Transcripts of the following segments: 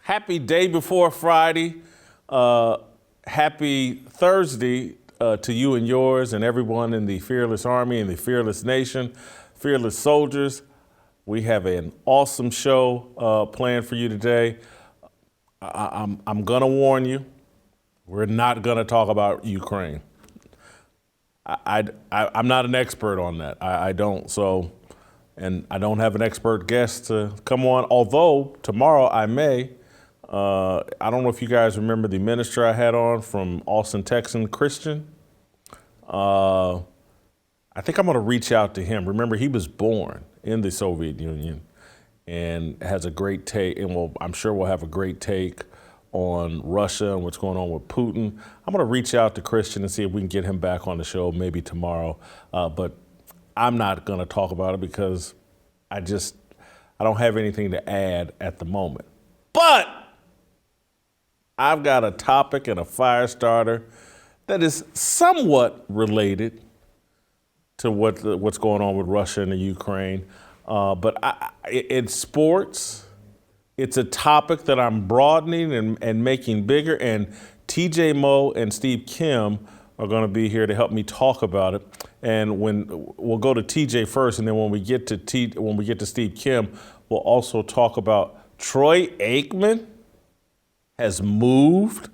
Happy day before Friday. Happy Thursday to you and yours and everyone in the Fearless Army and the Fearless Nation, Fearless Soldiers. We have an awesome show planned for you today. I'm gonna warn you, we're not gonna talk about Ukraine. I'm not an expert on that. I don't. So, and I don't have an expert guest to come on. Although tomorrow I may. I don't know if you guys remember the minister I had on from Austin, Texas, Christian. I think I'm going to reach out to him. Remember, he was born in the Soviet Union and has a great take, and I'm sure we'll have a great take on Russia and what's going on with Putin. I'm going to reach out to Christian and see if we can get him back on the show maybe tomorrow. But I'm not going to talk about it because I don't have anything to add at the moment. But I've got a topic and a fire starter that is somewhat related to what's going on with Russia and the Ukraine. But in sports, it's a topic that I'm broadening and making bigger. And TJ Moe and Steve Kim are going to be here to help me talk about it. And we'll go to TJ first, and then when we get to Steve Kim, we'll also talk about Troy Aikman has moved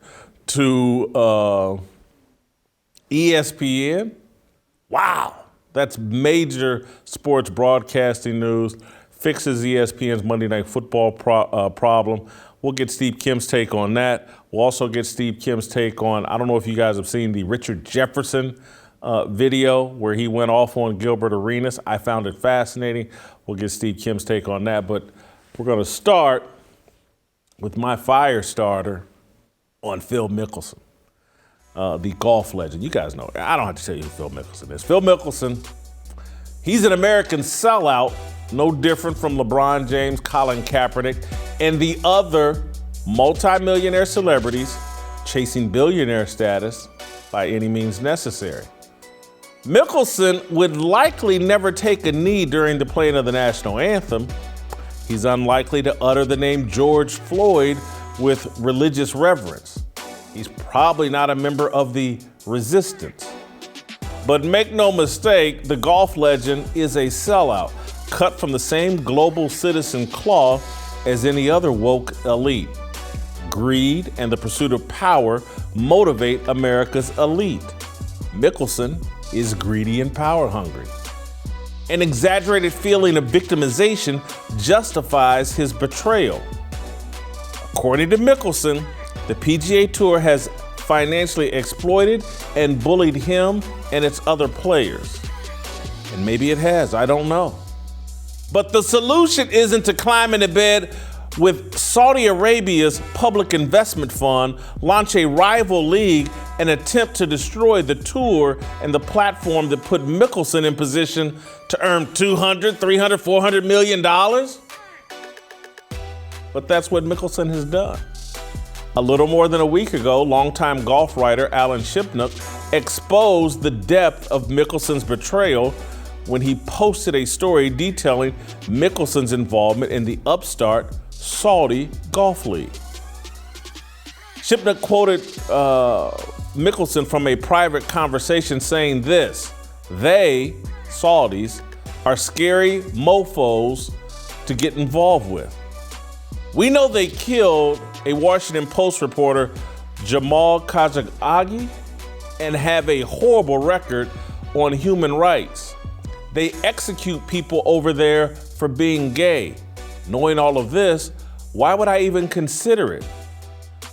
to ESPN. Wow, that's major sports broadcasting news. Fixes ESPN's Monday Night Football problem. We'll get Steve Kim's take on that. We'll also get Steve Kim's take on, I don't know if you guys have seen the Richard Jefferson video where he went off on Gilbert Arenas. I found it fascinating. We'll get Steve Kim's take on that. But we're going to start with my fire starter on Phil Mickelson, the golf legend. You guys know, I don't have to tell you who Phil Mickelson is. Phil Mickelson, he's an American sellout, no different from LeBron James, Colin Kaepernick, and the other multimillionaire celebrities chasing billionaire status by any means necessary. Mickelson would likely never take a knee during the playing of the national anthem. He's unlikely to utter the name George Floyd with religious reverence. He's probably not a member of the resistance. But make no mistake, the golf legend is a sellout, cut from the same global citizen cloth as any other woke elite. Greed and the pursuit of power motivate America's elite. Mickelson is greedy and power hungry. An exaggerated feeling of victimization justifies his betrayal. According to Mickelson, the PGA Tour has financially exploited and bullied him and its other players. And maybe it has, I don't know. But the solution isn't to climb into bed with Saudi Arabia's public investment fund, launch a rival league, and attempt to destroy the tour and the platform that put Mickelson in position to earn $200, $300, $400 million. But that's what Mickelson has done. A little more than a week ago, longtime golf writer Alan Shipnuck exposed the depth of Mickelson's betrayal when he posted a story detailing Mickelson's involvement in the upstart Saudi Golf League. Shipnuck quoted Mickelson from a private conversation saying this: "They, Saudis, are scary mofos to get involved with. We know they killed a Washington Post reporter, Jamal Khashoggi, and have a horrible record on human rights. They execute people over there for being gay. Knowing all of this, why would I even consider it?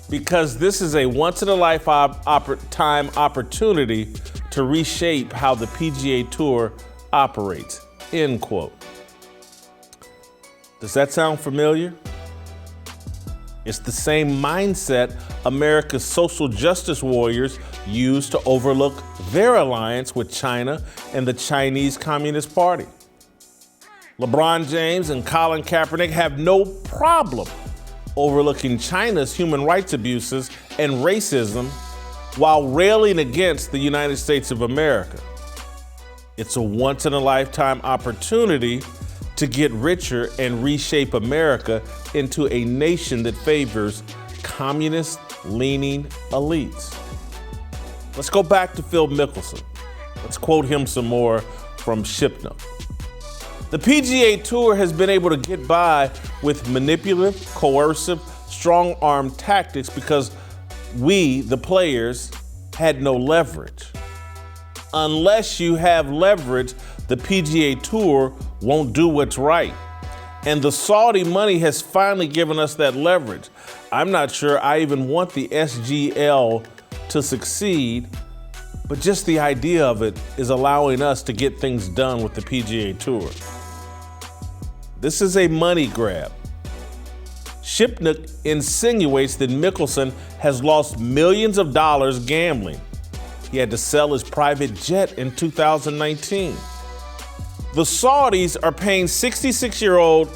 Because this is a once-in-a-lifetime opportunity to reshape how the PGA Tour operates," end quote. Does that sound familiar? It's the same mindset America's social justice warriors used to overlook their alliance with China and the Chinese Communist Party. LeBron James and Colin Kaepernick have no problem overlooking China's human rights abuses and racism while railing against the United States of America. It's a once-in-a-lifetime opportunity to get richer and reshape America into a nation that favors communist-leaning elites. Let's go back to Phil Mickelson. Let's quote him some more from Shipnook. The PGA Tour has been able to get by with manipulative, coercive, strong-arm tactics because we, the players, had no leverage. Unless you have leverage, the PGA Tour won't do what's right. And the Saudi money has finally given us that leverage. I'm not sure I even want the SGL to succeed, but just the idea of it is allowing us to get things done with the PGA Tour. This is a money grab. Shipnook insinuates that Mickelson has lost millions of dollars gambling. He had to sell his private jet in 2019. The Saudis are paying 66-year-old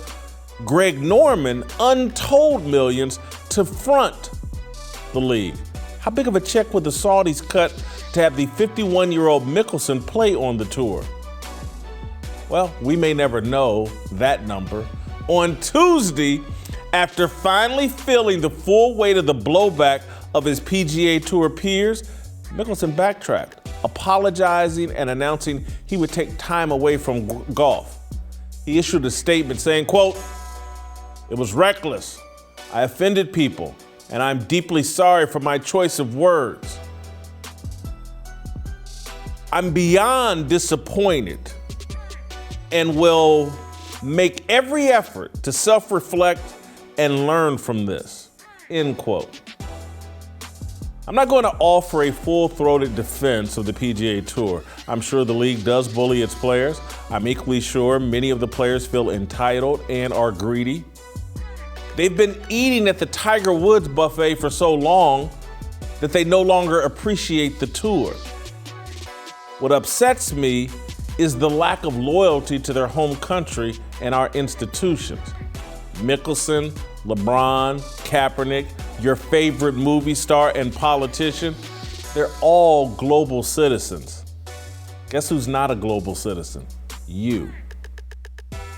Greg Norman untold millions to front the league. How big of a check would the Saudis cut to have the 51-year-old Mickelson play on the tour? Well, we may never know that number. On Tuesday, after finally feeling the full weight of the blowback of his PGA Tour peers, Mickelson backtracked, apologizing and announcing he would take time away from golf. He issued a statement saying, quote, "It was reckless. I offended people, and I'm deeply sorry for my choice of words. I'm beyond disappointed and will make every effort to self-reflect and learn from this," end quote. I'm not going to offer a full-throated defense of the PGA Tour. I'm sure the league does bully its players. I'm equally sure many of the players feel entitled and are greedy. They've been eating at the Tiger Woods buffet for so long that they no longer appreciate the tour. What upsets me is the lack of loyalty to their home country and our institutions. Mickelson, LeBron, Kaepernick, your favorite movie star and politician, they're all global citizens. Guess who's not a global citizen? You.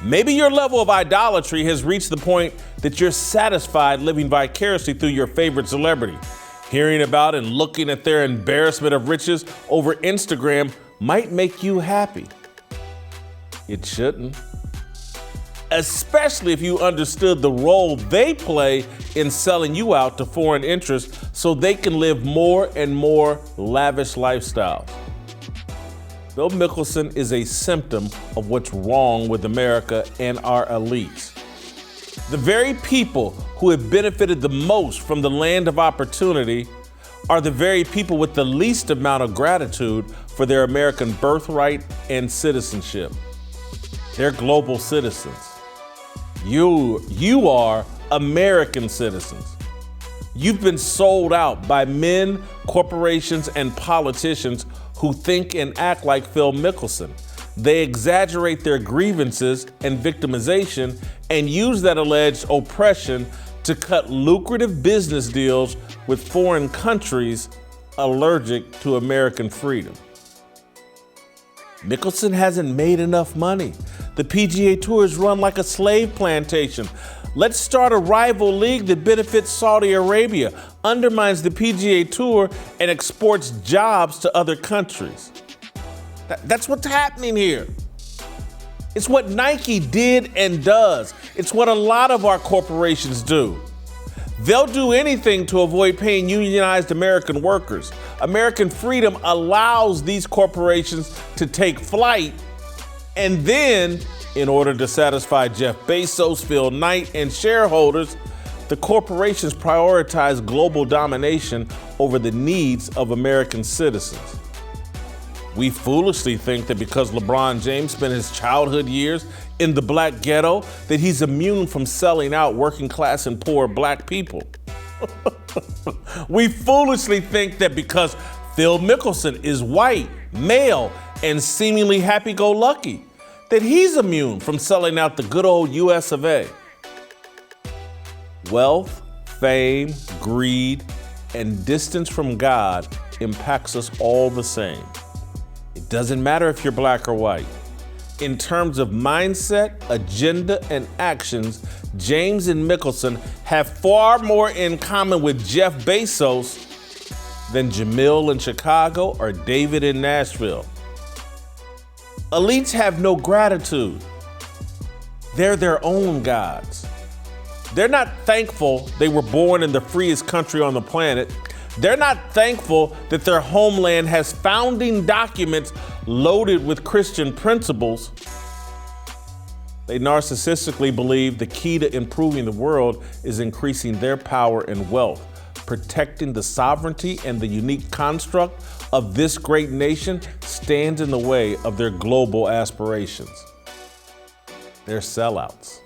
Maybe your level of idolatry has reached the point that you're satisfied living vicariously through your favorite celebrity. Hearing about and looking at their embarrassment of riches over Instagram might make you happy. It shouldn't. Especially if you understood the role they play in selling you out to foreign interests so they can live more and more lavish lifestyles. Phil Mickelson is a symptom of what's wrong with America and our elites. The very people who have benefited the most from the land of opportunity are the very people with the least amount of gratitude for their American birthright and citizenship. They're global citizens. You are American citizens. You've been sold out by men, corporations, and politicians who think and act like Phil Mickelson. They exaggerate their grievances and victimization and use that alleged oppression to cut lucrative business deals with foreign countries allergic to American freedom. Mickelson hasn't made enough money. The PGA Tour is run like a slave plantation. Let's start a rival league that benefits Saudi Arabia, undermines the PGA Tour, and exports jobs to other countries. That's what's happening here. It's what Nike did and does. It's what a lot of our corporations do. They'll do anything to avoid paying unionized American workers. American freedom allows these corporations to take flight, and then, in order to satisfy Jeff Bezos, Phil Knight, and shareholders, the corporations prioritize global domination over the needs of American citizens. We foolishly think that because LeBron James spent his childhood years in the black ghetto, that he's immune from selling out working class and poor black people. We foolishly think that because Phil Mickelson is white, male, and seemingly happy-go-lucky, that he's immune from selling out the good old US of A. Wealth, fame, greed, and distance from God impacts us all the same. It doesn't matter if you're black or white. In terms of mindset, agenda, and actions, James and Mickelson have far more in common with Jeff Bezos than Jamil in Chicago or David in Nashville. Elites have no gratitude. They're their own gods. They're not thankful they were born in the freest country on the planet. They're not thankful that their homeland has founding documents loaded with Christian principles. They narcissistically believe the key to improving the world is increasing their power and wealth. Protecting the sovereignty and the unique construct of this great nation stands in the way of their global aspirations. They're sellouts.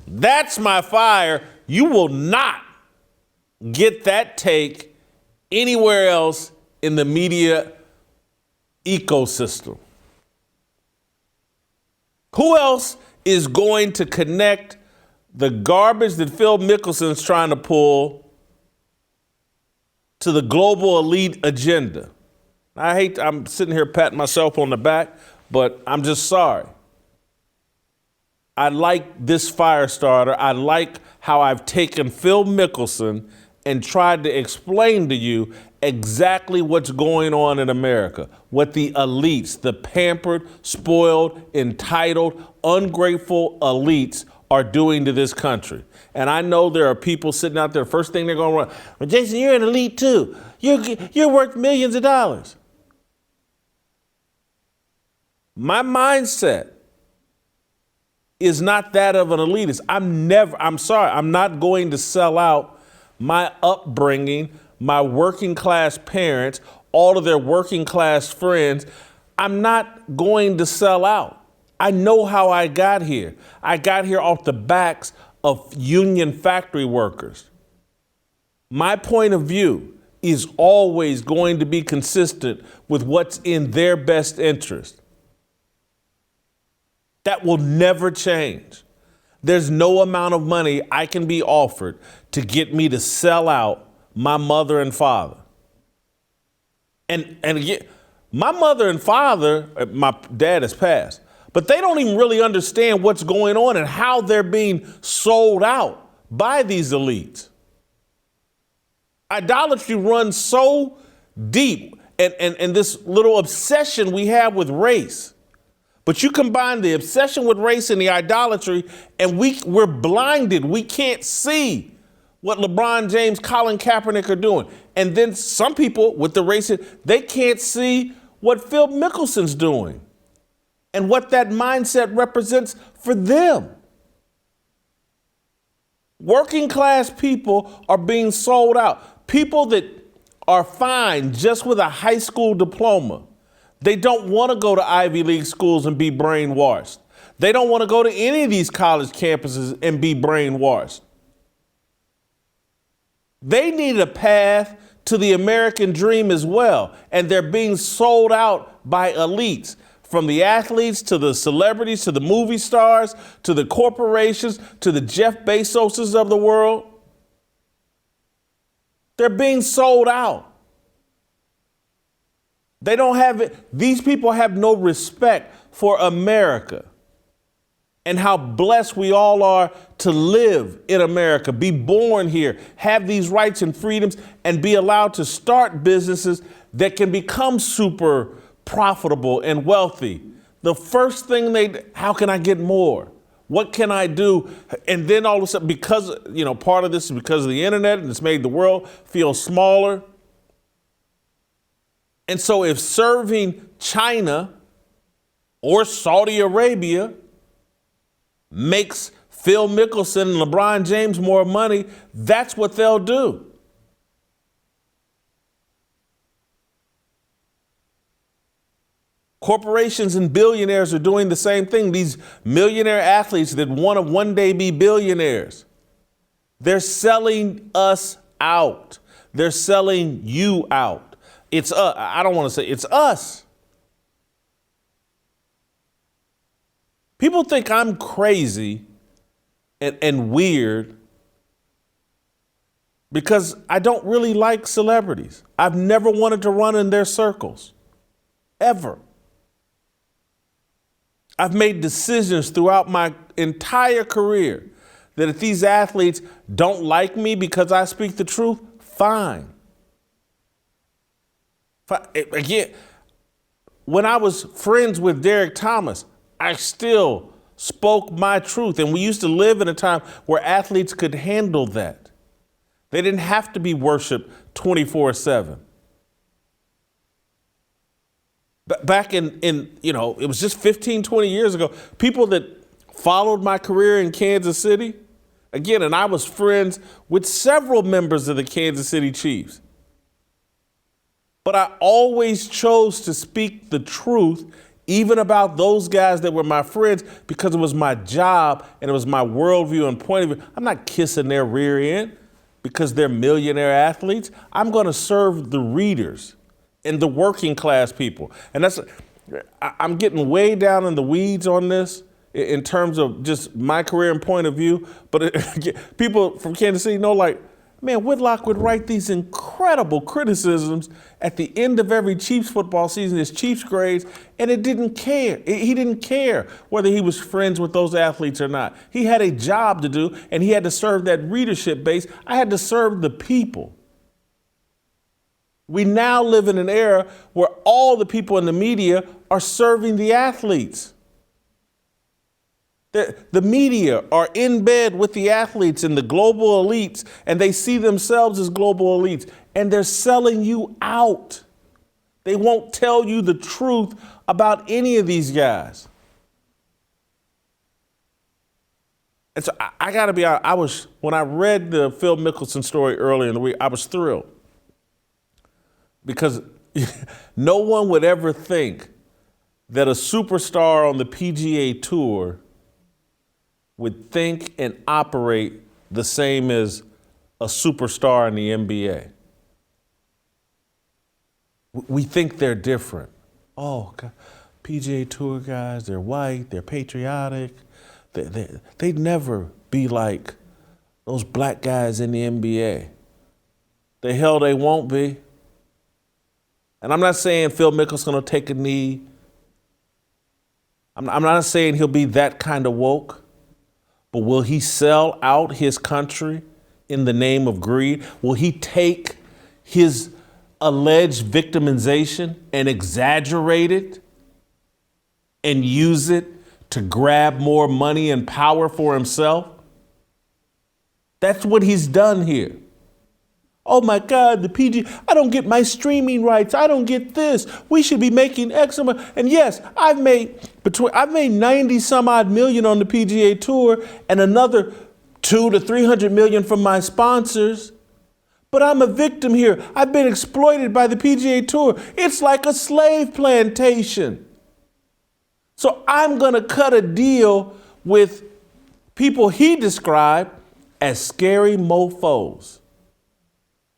That's my fire. You will not get that take anywhere else in the media ecosystem. Who else is going to connect the garbage that Phil Mickelson's trying to pull to the global elite agenda? I'm sitting here patting myself on the back, but I'm just sorry. I like this fire starter. I like how I've taken Phil Mickelson and tried to explain to you exactly what's going on in America, what the elites, the pampered, spoiled, entitled, ungrateful elites are doing to this country. And I know there are people sitting out there, first thing they're going to run, well, Jason, you're an elite too. You're worth millions of dollars. My mindset is not that of an elitist. I'm not going to sell out my upbringing, my working class parents, all of their working class friends. I'm not going to sell out. I know how I got here. I got here off the backs of union factory workers. My point of view is always going to be consistent with what's in their best interest. That will never change. There's no amount of money I can be offered to get me to sell out my mother and father. And again, my mother and father, my dad has passed, but they don't even really understand what's going on and how they're being sold out by these elites. Idolatry runs so deep, and this little obsession we have with race. But you combine the obsession with race and the idolatry, and we're blinded. We can't see what LeBron James, Colin Kaepernick are doing. And then some people with the race, they can't see what Phil Mickelson's doing and what that mindset represents for them. Working class people are being sold out. People that are fine just with a high school diploma. They don't want to go to Ivy League schools and be brainwashed. They don't want to go to any of these college campuses and be brainwashed. They need a path to the American dream as well, and they're being sold out by elites, from the athletes to the celebrities to the movie stars to the corporations to the Jeff Bezoses of the world. They're being sold out. They don't have it. These people have no respect for America and how blessed we all are to live in America, be born here, have these rights and freedoms, and be allowed to start businesses that can become super profitable and wealthy. The first thing how can I get more? What can I do? And then all of a sudden, because, part of this is because of the internet and it's made the world feel smaller. And so if serving China or Saudi Arabia makes Phil Mickelson and LeBron James more money, that's what they'll do. Corporations and billionaires are doing the same thing. These millionaire athletes that want to one day be billionaires, they're selling us out. They're selling you out. It's I don't want to say it's us. People think I'm crazy and weird because I don't really like celebrities. I've never wanted to run in their circles, ever. I've made decisions throughout my entire career that if these athletes don't like me because I speak the truth, fine. Again, when I was friends with Derek Thomas, I still spoke my truth. And we used to live in a time where athletes could handle that. They didn't have to be worshiped 24/7. Back in, it was just 15, 20 years ago, people that followed my career in Kansas City, again, and I was friends with several members of the Kansas City Chiefs. But I always chose to speak the truth, even about those guys that were my friends, because it was my job and it was my worldview and point of view. I'm not kissing their rear end because they're millionaire athletes. I'm going to serve the readers and the working class people. And I'm getting way down in the weeds on this in terms of just my career and point of view. But people from Kansas City know, like, man, Whitlock would write these incredible criticisms at the end of every Chiefs football season, his Chiefs grades, and it didn't care. He didn't care whether he was friends with those athletes or not. He had a job to do, and he had to serve that readership base. I had to serve the people. We now live in an era where all the people in the media are serving the athletes. The media are in bed with the athletes and the global elites, and they see themselves as global elites, and they're selling you out. They won't tell you the truth about any of these guys. And so I got to be honest, when I read the Phil Mickelson story earlier in the week, I was thrilled. Because no one would ever think that a superstar on the PGA Tour would think and operate the same as a superstar in the NBA. We think they're different. Oh, God. PGA Tour guys, they're white, they're patriotic. They'd never be like those black guys in the NBA. The hell they won't be. And I'm not saying Phil Mickelson will take a knee. I'm not saying he'll be that kind of woke. But will he sell out his country in the name of greed? Will he take his alleged victimization and exaggerate it and use it to grab more money and power for himself? That's what he's done here. Oh my God, the PG, I don't get my streaming rights. I don't get this. We should be making X amount. And yes, I've made 90 some odd million on the PGA Tour and another 200 to 300 million from my sponsors. But I'm a victim here. I've been exploited by the PGA Tour. It's like a slave plantation. So I'm going to cut a deal with people he described as scary mofos.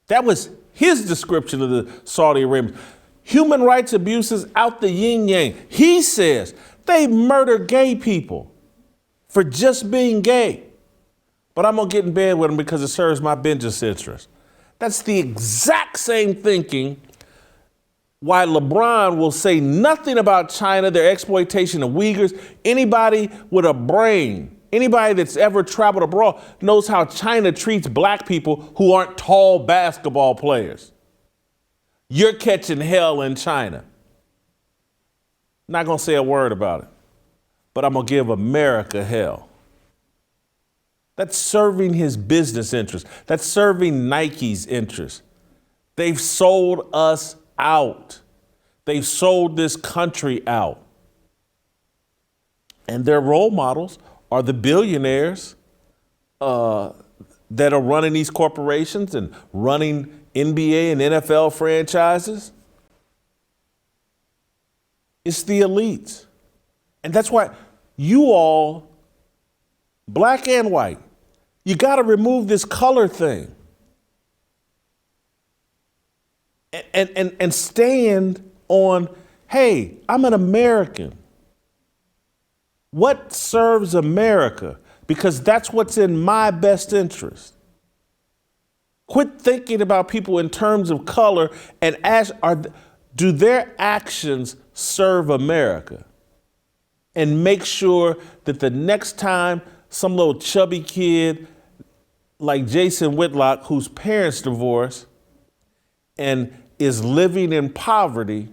That was his description of the Saudi Arabians. Human rights abuses out the yin yang. He says they murder gay people for just being gay. But I'm going to get in bed with them because it serves my business interest. That's the exact same thinking why LeBron will say nothing about China, their exploitation of Uyghurs. Anybody with a brain, anybody that's ever traveled abroad knows how China treats black people who aren't tall basketball players. You're catching hell in China. Not going to say a word about it, but I'm going to give America hell. That's serving his business interests. That's serving Nike's interests. They've sold us out. They've sold this country out. And their role models are the billionaires that are running these corporations and running NBA and NFL franchises. It's the elites. And that's why you all, black and white, you got to remove this color thing and stand on, hey, I'm an American. What serves America? Because that's what's in my best interest. Quit thinking about people in terms of color and ask, do their actions serve America? and make sure that the next time some little chubby kid like Jason Whitlock, whose parents divorced and is living in poverty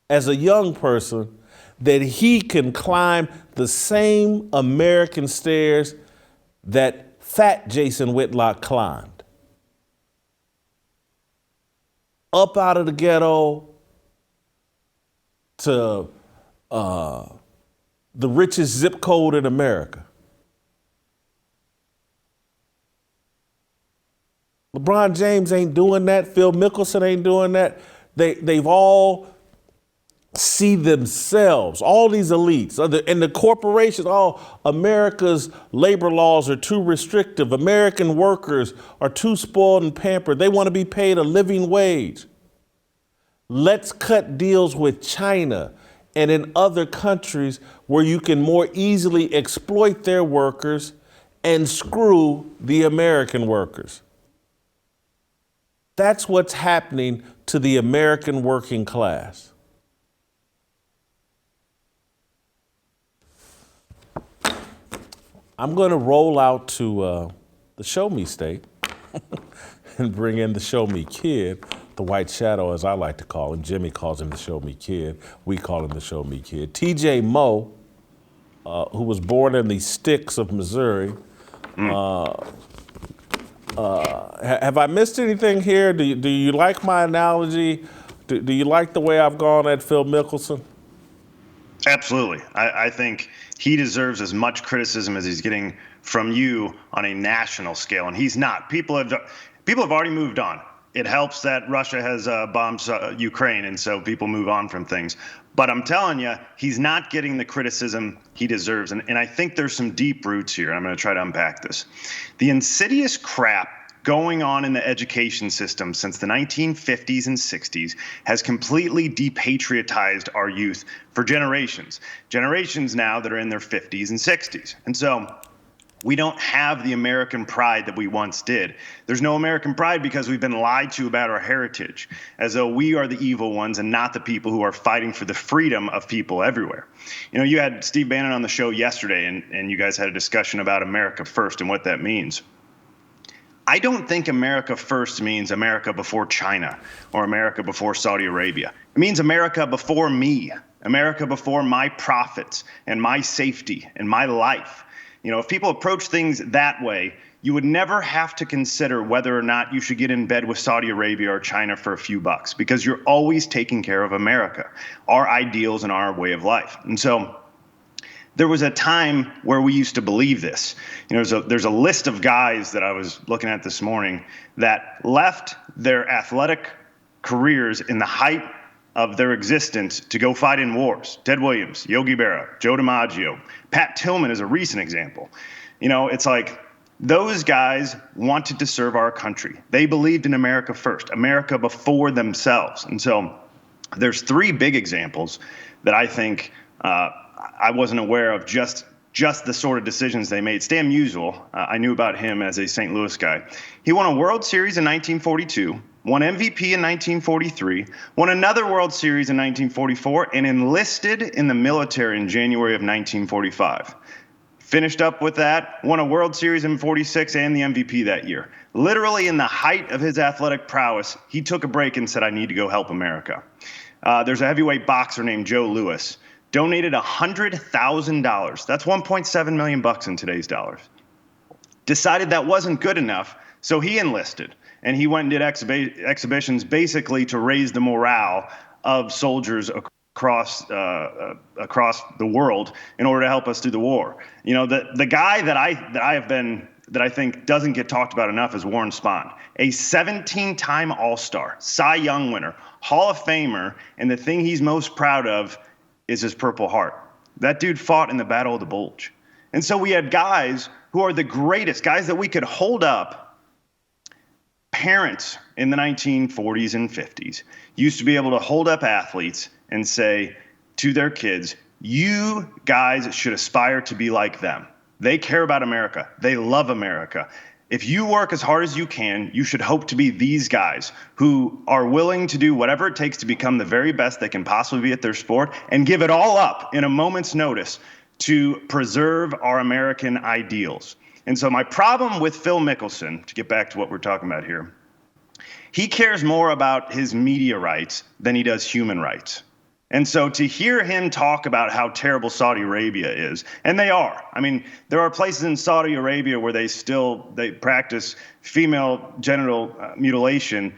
as a young person, that he can climb the same American stairs that fat Jason Whitlock climbed. Up out of the ghetto to the richest zip code in America. LeBron James ain't doing that. Phil Mickelson ain't doing that. They've all see themselves, all these elites, and the corporations, America's labor laws are too restrictive. American workers are too spoiled and pampered. They want to be paid a living wage. Let's cut deals with China and in other countries where you can more easily exploit their workers and screw the American workers. That's what's happening to the American working class. I'm going to roll out to the Show Me State and bring in the Show Me Kid, the White Shadow, as I like to call him. Jimmy calls him the Show Me Kid. We call him the Show Me Kid. TJ Moe, who was born in the sticks of Missouri. Have I missed anything here? Do you like my analogy? Do you like the way I've gone at Phil Mickelson? Absolutely. I think he deserves as much criticism as he's getting from you on a national scale, and he's not. People have already moved on. It helps that Russia has bombed Ukraine, and so people move on from things. But I'm telling you, he's not getting the criticism he deserves. And I think there's some deep roots here. I'm going to try to unpack this. The insidious crap going on in the education system since the 1950s and 60s has completely depatriotized our youth for generations. Generations now that are in their 50s and 60s. And so we don't have the American pride that we once did. There's no American pride because we've been lied to about our heritage, as though we are the evil ones and not the people who are fighting for the freedom of people everywhere. You know, you had Steve Bannon on the show yesterday, and you guys had a discussion about America first and what that means. I don't think America first means America before China or America before Saudi Arabia. It means America before me, America before my profits and my safety and my life. You know, if people approach things that way, you would never have to consider whether or not you should get in bed with Saudi Arabia or China for a few bucks, because you're always taking care of America, our ideals and our way of life. And so there was a time where we used to believe this. You know, there's a list of guys that I was looking at this morning that left their athletic careers in the height of their existence to go fight in wars. Ted Williams, Yogi Berra, Joe DiMaggio. Pat Tillman is a recent example. You know, it's like those guys wanted to serve our country. They believed in America first, America before themselves. And so there's three big examples that I think I wasn't aware of, just the sort of decisions they made. Stan Musial, I knew about him as a St. Louis guy. He won a World Series in 1942, won MVP in 1943, won another World Series in 1944, and enlisted in the military in January of 1945. Finished up with that, won a World Series in 46 and the MVP that year. Literally in the height of his athletic prowess, he took a break and said, I need to go help America. There's a heavyweight boxer named Joe Louis. Donated $100,000. That's 1.7 million bucks in today's dollars. Decided that wasn't good enough, so he enlisted. And he went and did exhibitions basically to raise the morale of soldiers across the world in order to help us through the war. You know, the guy that I think doesn't get talked about enough is Warren Spahn, a 17-time All-Star, Cy Young winner, Hall of Famer, and the thing he's most proud of is his Purple Heart. That dude fought in the Battle of the Bulge. And so we had guys who are the greatest, guys that we could hold up. Parents in the 1940s and 50s used to be able to hold up athletes and say to their kids, you guys should aspire to be like them. They care about America. They love America. If you work as hard as you can, you should hope to be these guys who are willing to do whatever it takes to become the very best they can possibly be at their sport and give it all up in a moment's notice to preserve our American ideals. And so my problem with Phil Mickelson, to get back to what we're talking about here, he cares more about his media rights than he does human rights. And so to hear him talk about how terrible Saudi Arabia is, and they are. I mean, there are places in Saudi Arabia where they practice female genital mutilation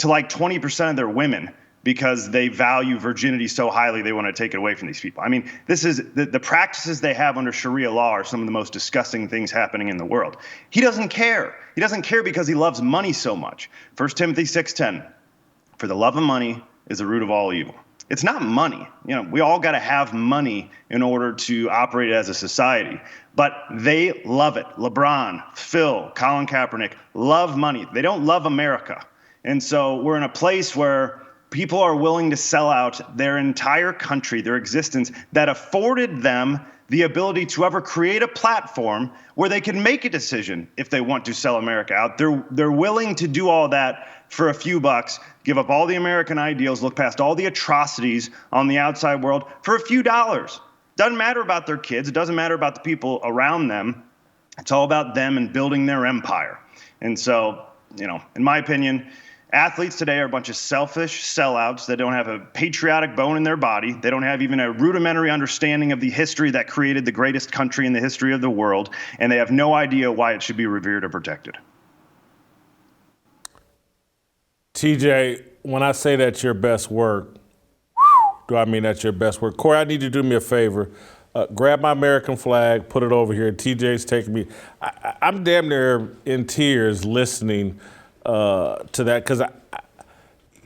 to like 20% of their women because they value virginity so highly they want to take it away from these people. I mean, this is the practices they have under Sharia law are some of the most disgusting things happening in the world. He doesn't care. He doesn't care because he loves money so much. 1 Timothy 6:10, for the love of money is the root of all evil. It's not money. We all got to have money in order to operate as a society. But they love it. LeBron, Phil, Colin Kaepernick love money. They don't love America. And so we're in a place where people are willing to sell out their entire country, their existence, that afforded them the ability to ever create a platform where they can make a decision if they want to sell America out. They're willing to do all that for a few bucks, give up all the American ideals, look past all the atrocities on the outside world for a few dollars. Doesn't matter about their kids. It doesn't matter about the people around them. It's all about them and building their empire. And so, in my opinion, athletes today are a bunch of selfish sellouts that don't have a patriotic bone in their body. They don't have even a rudimentary understanding of the history that created the greatest country in the history of the world, and they have no idea why it should be revered or protected. TJ, when I say that's your best work, do I mean that's your best work? Corey, I need you to do me a favor. Grab my American flag, put it over here. TJ's taking me. I'm damn near in tears listening to that because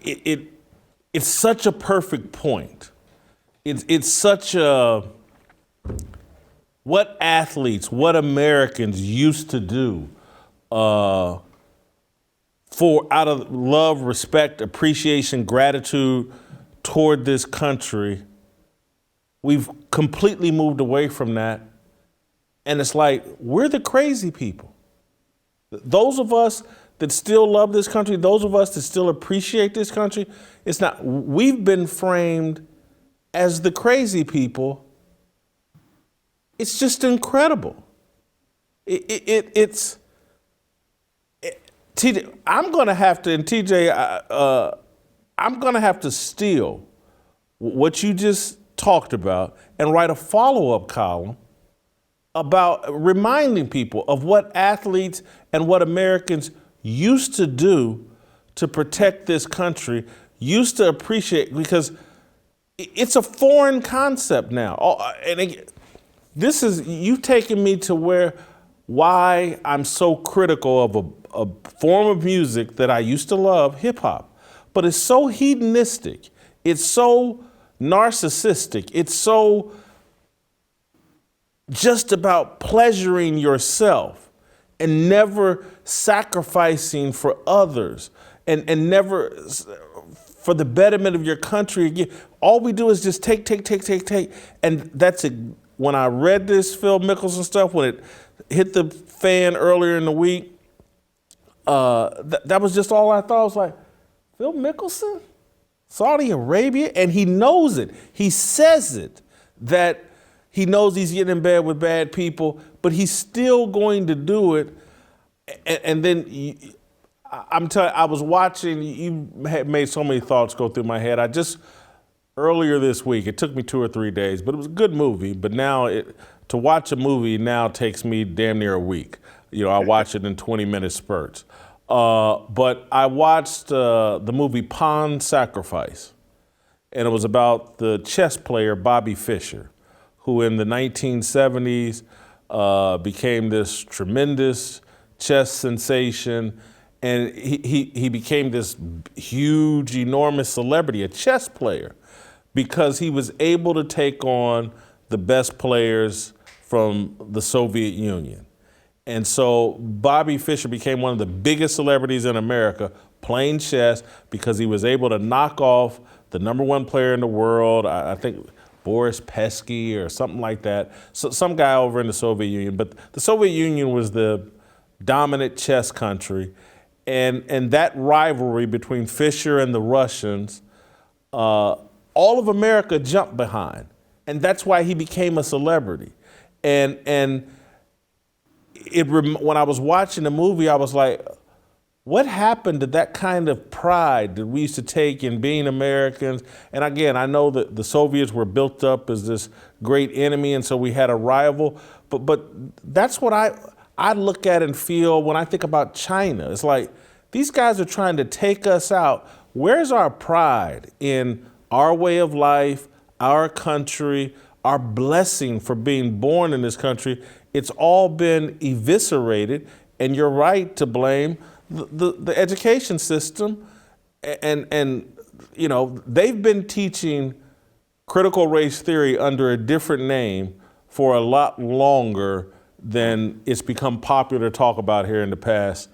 it's such a perfect point. It's such a what athletes, what Americans used to do for out of love, respect, appreciation, gratitude toward this country. We've completely moved away from that. And it's like, we're the crazy people. Those of us that still love this country, those of us that still appreciate this country, it's not, we've been framed as the crazy people. It's just incredible. It's TJ, I'm going to have to, and TJ, I'm going to have to steal what you just talked about and write a follow-up column about reminding people of what athletes and what Americans used to do to protect this country, used to appreciate, because it's a foreign concept now. This is, you've taken me to why I'm so critical of a form of music that I used to love, hip hop, but it's so hedonistic, it's so narcissistic, it's so just about pleasuring yourself and never sacrificing for others and never for the betterment of your country. Again, all we do is just take. And that's it. When I read this Phil Mickelson stuff, when it hit the fan earlier in the week, that was just all I thought. I was like, Phil Mickelson? Saudi Arabia? And he knows it. He says it, that he knows he's getting in bed with bad people, but he's still going to do it. And then I'm telling you, I was watching, you had made so many thoughts go through my head. Earlier this week, it took me 2 or 3 days, but it was a good movie. But now to watch a movie now takes me damn near a week. I watch it in 20-minute spurts. But I watched the movie Pawn Sacrifice, and it was about the chess player Bobby Fischer, who in the 1970s became this tremendous chess sensation, and he became this huge, enormous celebrity, a chess player, because he was able to take on the best players from the Soviet Union. And so Bobby Fischer became one of the biggest celebrities in America playing chess because he was able to knock off the #1 player in the world, I think Boris Pesky or something like that, so some guy over in the Soviet Union. But the Soviet Union was the dominant chess country, and that rivalry between Fischer and the Russians, all of America jumped behind, and that's why he became a celebrity. And when I was watching the movie, I was like, what happened to that kind of pride that we used to take in being Americans? And again, I know that the Soviets were built up as this great enemy, and so we had a rival. But that's what I look at and feel when I think about China. It's like, these guys are trying to take us out. Where's our pride in our way of life, our country, our blessing for being born in this country? It's all been eviscerated, and you're right to blame the education system, and you know, they've been teaching critical race theory under a different name for a lot longer than it's become popular to talk about here in the past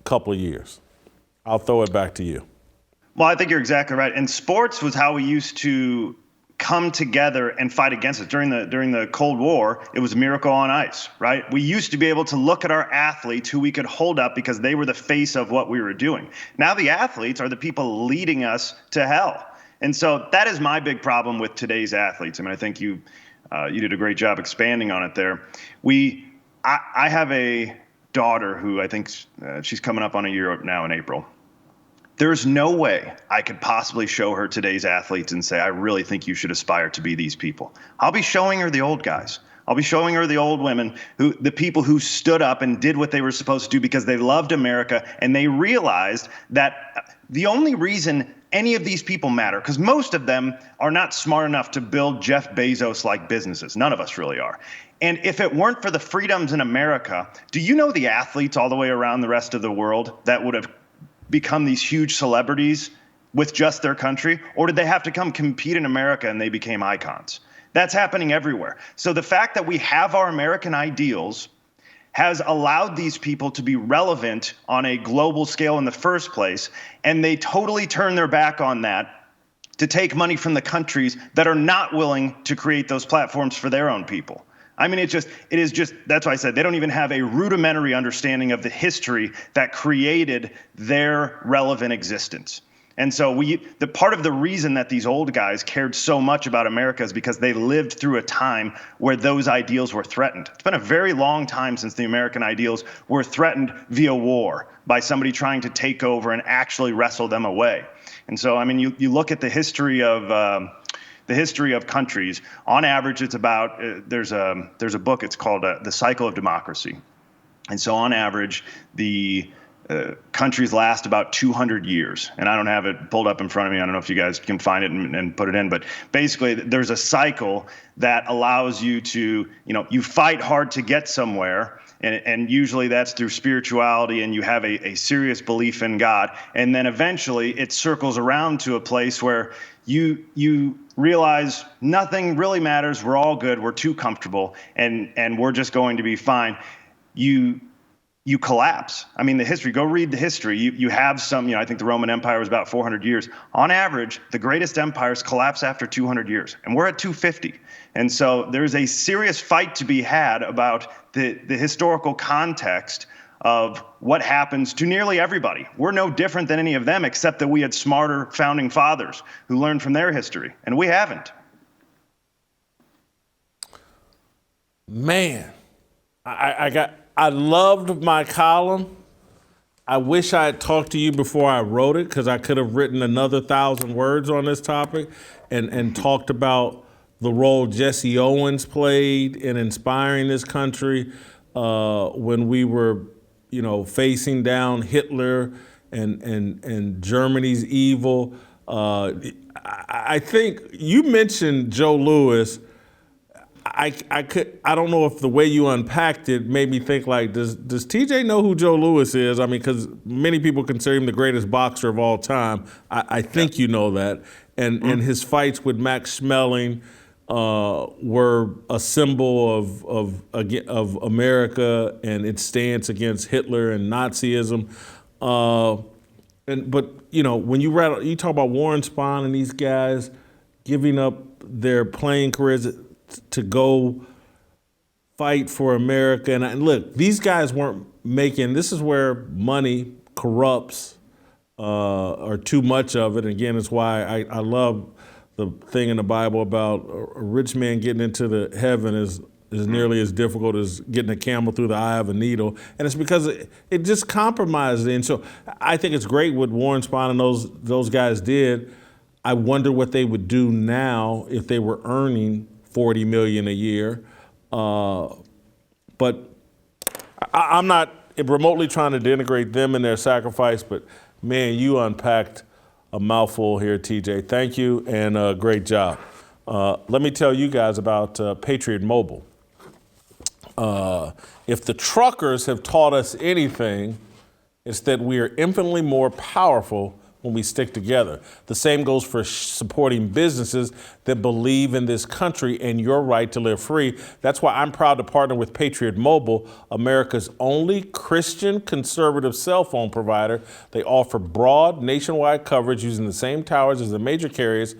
couple of years. I'll throw it back to you. Well, I think you're exactly right. And sports was how we used to come together and fight against it. During the Cold War, it was Miracle on Ice, right? We used to be able to look at our athletes who we could hold up because they were the face of what we were doing. Now the athletes are the people leading us to hell. And so that is my big problem with today's athletes. I mean, I think you did a great job expanding on it there. I have a daughter who I think she's coming up on a year now in April. There's no way I could possibly show her today's athletes and say, I really think you should aspire to be these people. I'll be showing her the old guys. I'll be showing her the old women, the people who stood up and did what they were supposed to do because they loved America, and they realized that the only reason any of these people matter, because most of them are not smart enough to build Jeff Bezos-like businesses. None of us really are. And if it weren't for the freedoms in America, do you know the athletes all the way around the rest of the world that would have become these huge celebrities with just their country? Or did they have to come compete in America and they became icons? That's happening everywhere. So the fact that we have our American ideals has allowed these people to be relevant on a global scale in the first place, and they totally turn their back on that to take money from the countries that are not willing to create those platforms for their own people. I mean, it is just, that's why I said they don't even have a rudimentary understanding of the history that created their relevant existence. And so the part of the reason that these old guys cared so much about America is because they lived through a time where those ideals were threatened. It's been a very long time since the American ideals were threatened via war by somebody trying to take over and actually wrestle them away. And so, I mean, you look at the history of countries. On average, it's about there's a book. It's called The Cycle of Democracy, and so on average, the countries last about 200 years. And I don't have it pulled up in front of me. I don't know if you guys can find it and put it in, but basically, there's a cycle that allows you to, you fight hard to get somewhere. And usually that's through spirituality, and you have a serious belief in God. And then eventually it circles around to a place where you realize nothing really matters. We're all good. We're too comfortable, and we're just going to be fine. You collapse. I mean, the history, go read the history. You have some, I think the Roman Empire was about 400 years. On average, the greatest empires collapse after 200 years, and we're at 250. And so there's a serious fight to be had about the historical context of what happens to nearly everybody. We're no different than any of them, except that we had smarter founding fathers who learned from their history, and we haven't. Man, I loved my column. I wish I had talked to you before I wrote it, because I could have written another 1,000 words on this topic and talked about the role Jesse Owens played in inspiring this country when we were, facing down Hitler and Germany's evil. I think you mentioned Joe Louis. I don't know if the way you unpacked it made me think, like, does TJ know who Joe Louis is? I mean, because many people consider him the greatest boxer of all time. I think you know that. And his fights with Max Schmeling were a symbol of America and its stance against Hitler and Nazism. But when you talk about Warren Spahn and these guys giving up their playing careers to go fight for America. And look, these guys weren't making, this is where money corrupts or too much of it. And again, it's why I love the thing in the Bible about a rich man getting into the heaven is nearly as difficult as getting a camel through the eye of a needle. And it's because it just compromises it. And so I think it's great what Warren Spahn and those guys did. I wonder what they would do now if they were earning $40 million a year. But I'm not remotely trying to denigrate them and their sacrifice, but man, you unpacked a mouthful here, TJ. Thank you, and great job. Let me tell you guys about Patriot Mobile. If the truckers have taught us anything, it's that we are infinitely more powerful when we stick together. The same goes for supporting businesses that believe in this country and your right to live free. That's why I'm proud to partner with Patriot Mobile, America's only Christian conservative cell phone provider. They offer broad nationwide coverage using the same towers as the major carriers,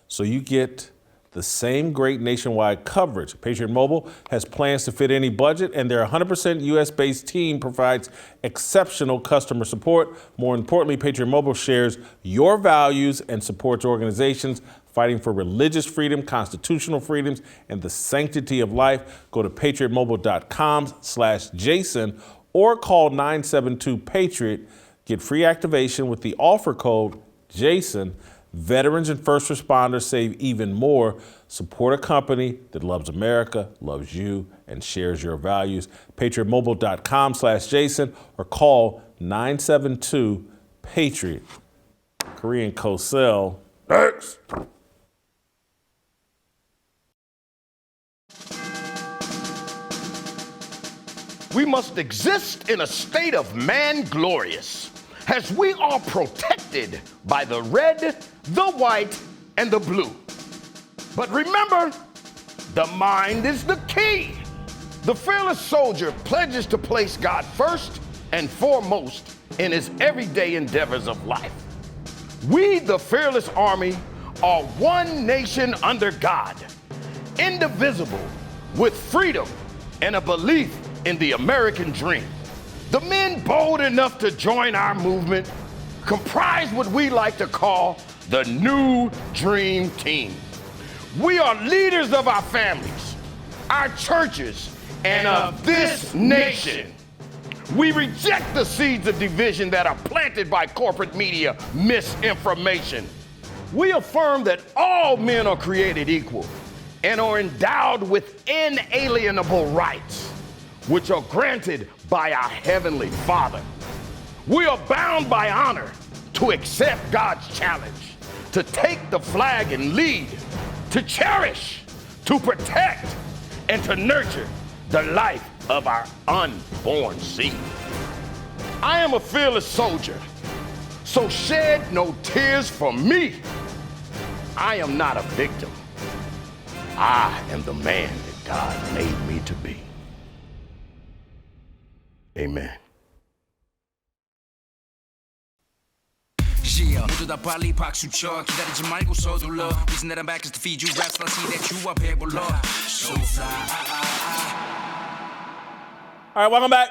so you get the same great nationwide coverage. Patriot Mobile has plans to fit any budget, and their 100% US-based team provides exceptional customer support. More importantly, Patriot Mobile shares your values and supports organizations fighting for religious freedom, constitutional freedoms, and the sanctity of life. Go to patriotmobile.com/Jason or call 972-PATRIOT. Get free activation with the offer code Jason. Veterans and first responders save even more. Support a company that loves America, loves you, and shares your values. PatriotMobile.com/Jason or call 972-PATRIOT. Korean Cosell. Next. We must exist in a state of man glorious, as we are protected by the red, the white, and the blue. But remember, the mind is the key. The fearless soldier pledges to place God first and foremost in his everyday endeavors of life. We, the fearless army, are one nation under God, indivisible, with freedom and a belief in the American dream. The men bold enough to join our movement comprise what we like to call the New Dream Team. We are leaders of our families, our churches, and of this nation. We reject the seeds of division that are planted by corporate media misinformation. We affirm that all men are created equal and are endowed with inalienable rights, which are granted by our Heavenly Father. We are bound by honor to accept God's challenge, to take the flag and lead, to cherish, to protect, and to nurture the life of our unborn seed. I am a fearless soldier, so shed no tears for me. I am not a victim. I am the man that God made me to be. Amen. Yeah, 모두 다 빨리 박수 쳐 기다리지 말고 서둘러 Reason that I'm back is to feed you raps and I see that you up here below So fly All right, welcome back.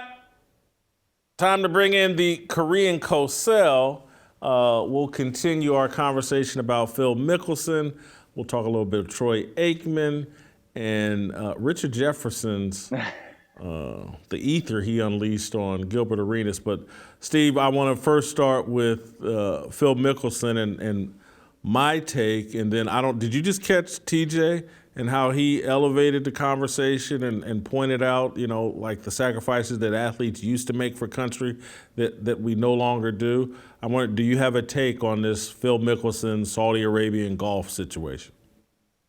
Time to bring in the Korean Cosell. We'll continue our conversation about Phil Mickelson. We'll talk a little bit of Troy Aikman and Richard Jefferson's the ether he unleashed on Gilbert Arenas. But Steve, I want to first start with Phil Mickelson and my take, and then did you just catch TJ and how he elevated the conversation and pointed out, like the sacrifices that athletes used to make for country that we no longer do? I wonder, do you have a take on this Phil Mickelson Saudi Arabian golf situation?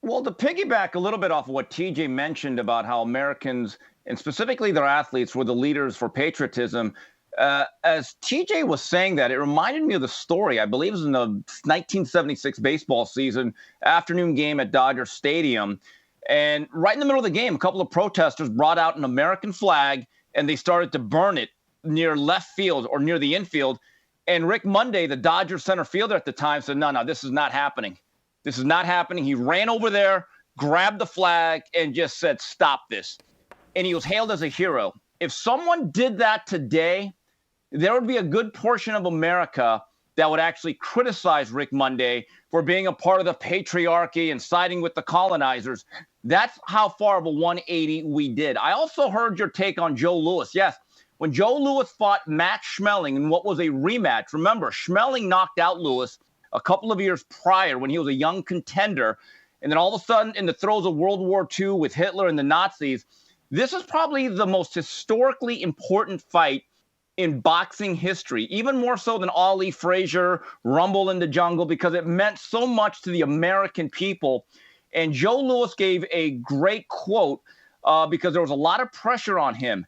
Well, to piggyback a little bit off of what TJ mentioned about how Americans, and specifically their athletes, were the leaders for patriotism, as TJ was saying that, it reminded me of the story, I believe it was in the 1976 baseball season, afternoon game at Dodger Stadium. And right in the middle of the game, a couple of protesters brought out an American flag, and they started to burn it near left field or near the infield. And Rick Monday, the Dodgers center fielder at the time, said, no, this is not happening. This is not happening. He ran over there, grabbed the flag, and just said, stop this. and he was hailed as a hero. If someone did that today, there would be a good portion of America that would actually criticize Rick Monday for being a part of the patriarchy and siding with the colonizers. That's how far of a 180 we did. I also heard your take on Joe Louis. Yes, when Joe Louis fought Max Schmeling in what was a rematch, remember, Schmeling knocked out Louis a couple of years prior when he was a young contender. And then all of a sudden, in the throes of World War II with Hitler and the Nazis, this is probably the most historically important fight in boxing history, even more so than Ali Frazier, Rumble in the Jungle, because it meant so much to the American people. And Joe Louis gave a great quote because there was a lot of pressure on him.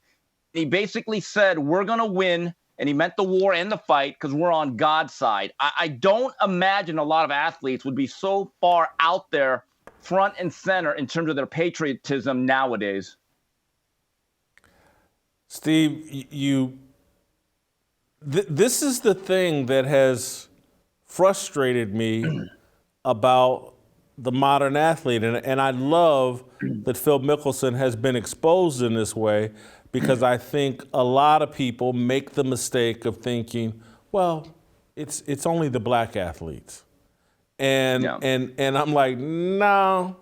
He basically said, we're going to win. And he meant the war and the fight because we're on God's side. I don't imagine a lot of athletes would be so far out there front and center in terms of their patriotism nowadays. Steve, this is the thing that has frustrated me about the modern athlete. And I love that Phil Mickelson has been exposed in this way, because I think a lot of people make the mistake of thinking, well, it's only the black athletes. And I'm like, no,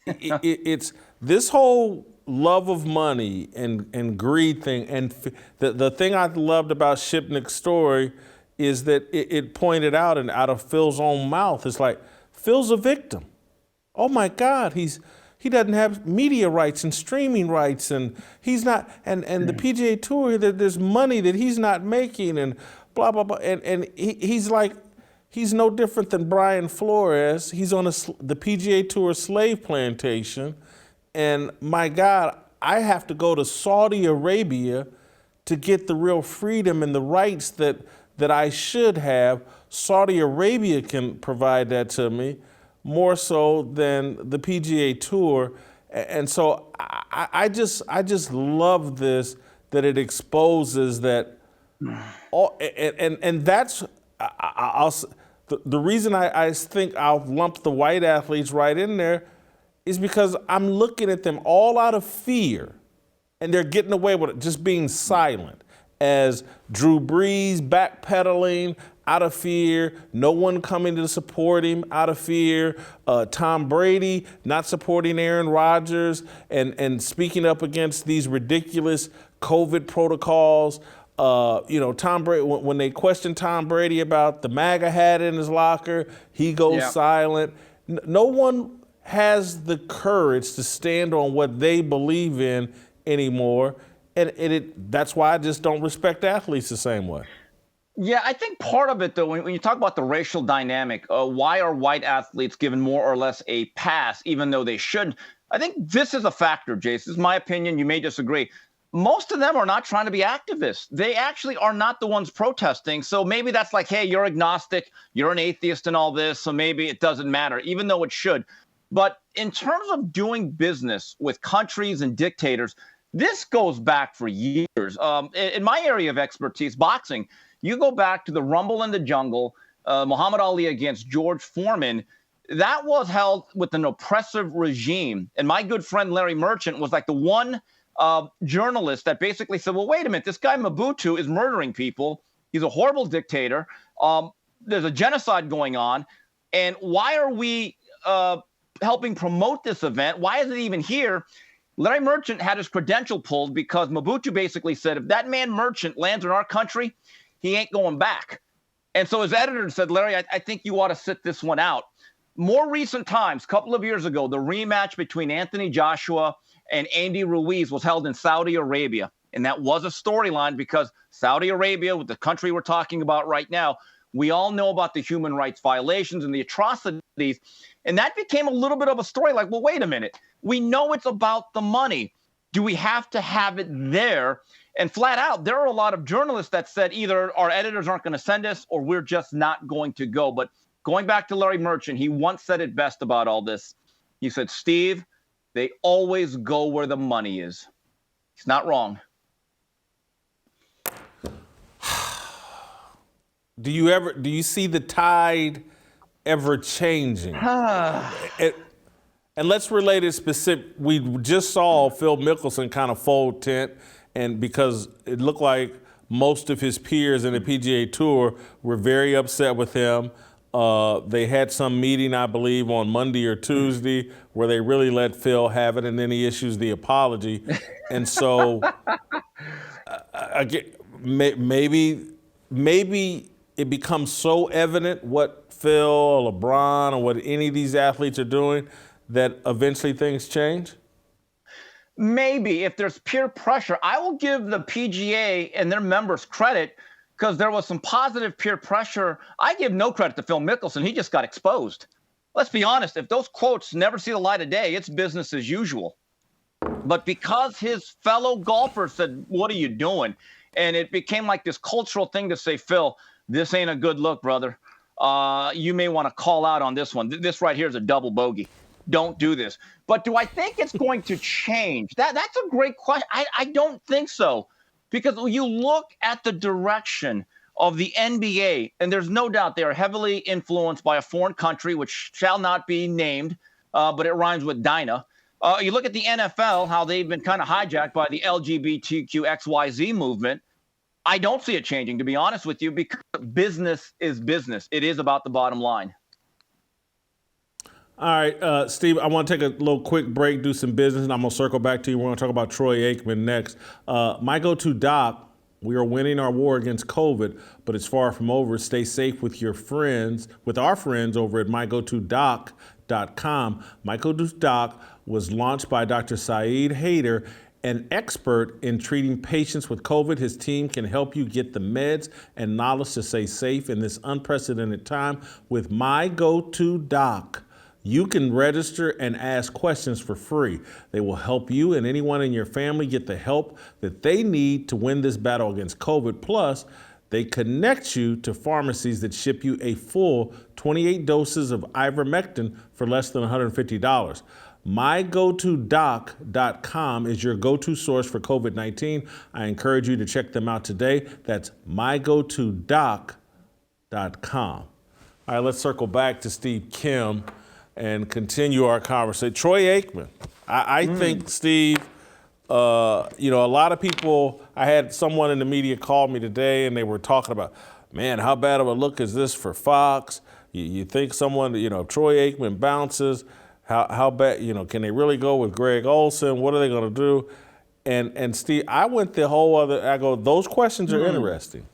it's this whole love of money and greed thing. And the thing I loved about Shipnick's story is that it pointed out, and out of Phil's own mouth, it's like, Phil's a victim. Oh my God, he doesn't have media rights and streaming rights, and he's not, and the PGA Tour, there's money that he's not making, and blah, blah, blah. And he's like, he's no different than Brian Flores. He's on the PGA Tour slave plantation. And my God, I have to go to Saudi Arabia to get the real freedom and the rights that I should have. Saudi Arabia can provide that to me more so than the PGA Tour. And so I just love this, that it exposes that. And that's, the reason I think I'll lump the white athletes right in there is because I'm looking at them all out of fear, and they're getting away with it, just being silent. As Drew Brees backpedaling out of fear, no one coming to support him out of fear, Tom Brady not supporting Aaron Rodgers and speaking up against these ridiculous COVID protocols. Tom Brady, when they question Tom Brady about the MAGA hat in his locker, he goes silent. No one has the courage to stand on what they believe in anymore. And that's why I just don't respect athletes the same way. Yeah, I think part of it, though, when you talk about the racial dynamic, why are white athletes given more or less a pass, even though they should? I think this is a factor, Jace. This is my opinion. You may disagree. Most of them are not trying to be activists. They actually are not the ones protesting. So maybe that's like, hey, you're agnostic, you're an atheist and all this, so maybe it doesn't matter, even though it should. But in terms of doing business with countries and dictators, this goes back for years. In my area of expertise, boxing, you go back to the Rumble in the Jungle, Muhammad Ali against George Foreman. That was held with an oppressive regime. And my good friend Larry Merchant was like the one journalist that basically said, well, wait a minute, this guy Mobutu is murdering people. He's a horrible dictator. There's a genocide going on. And why are we helping promote this event? Why is it even here? Larry Merchant had his credential pulled because Mobutu basically said, if that man Merchant lands in our country, he ain't going back. And so his editor said, Larry, I think you ought to sit this one out. More recent times, a couple of years ago, the rematch between Anthony Joshua and Andy Ruiz was held in Saudi Arabia. And that was a storyline because Saudi Arabia, with the country we're talking about right now, we all know about the human rights violations and the atrocities. And that became a little bit of a story like, well, wait a minute. We know it's about the money. Do we have to have it there? And flat out, there are a lot of journalists that said either our editors aren't going to send us or we're just not going to go. But going back to Larry Merchant, he once said it best about all this. He said, Steve, they always go where the money is. He's not wrong. Do you see the tide ever changing? And And let's relate it specific. We just saw Phil Mickelson kind of fold tent, and because it looked like most of his peers in the PGA Tour were very upset with him. They had some meeting, I believe, on Monday or Tuesday where they really let Phil have it, and then he issues the apology. And so, again, maybe it becomes so evident what Phil or LeBron or what any of these athletes are doing that eventually things change? Maybe if there's peer pressure. I will give the PGA and their members credit because there was some positive peer pressure. I give no credit to Phil Mickelson. He just got exposed. Let's be honest. If those quotes never see the light of day, it's business as usual. But because his fellow golfers said, what are you doing? And it became like this cultural thing to say, Phil, this ain't a good look, brother. You may want to call out on this one. This right here is a double bogey. Don't do this. But do I think it's going to change? That's a great question. I don't think so. Because you look at the direction of the NBA, and there's no doubt they are heavily influenced by a foreign country, which shall not be named, but it rhymes with Dinah. You look at the NFL, how they've been kind of hijacked by the LGBTQXYZ movement. I don't see it changing, to be honest with you, because business is business. It is about the bottom line. All right, Steve, I want to take a little quick break, do some business, and I'm going to circle back to you. We're going to talk about Troy Aikman next. My go-to doc, we are winning our war against COVID, but it's far from over. Stay safe with your friends, with our friends over at mygotodoc.com. My Go-To Doc was launched by Dr. Saeed Haider, an expert in treating patients with COVID. His team can help you get the meds and knowledge to stay safe in this unprecedented time with My Go-To Doc. You can register and ask questions for free. They will help you and anyone in your family get the help that they need to win this battle against COVID. Plus, they connect you to pharmacies that ship you a full 28 doses of ivermectin for less than $150. MyGoToDoc.com is your go-to source for COVID-19. I encourage you to check them out today. That's MyGoToDoc.com. All right, let's circle back to Steve Kim and continue our conversation. Troy Aikman. I think, Steve, a lot of people, I had someone in the media call me today and they were talking about, man, how bad of a look is this for Fox? You think someone, Troy Aikman bounces, how bad, can they really go with Greg Olson? What are they going to do? And Steve, I went the whole other, I go, those questions are interesting.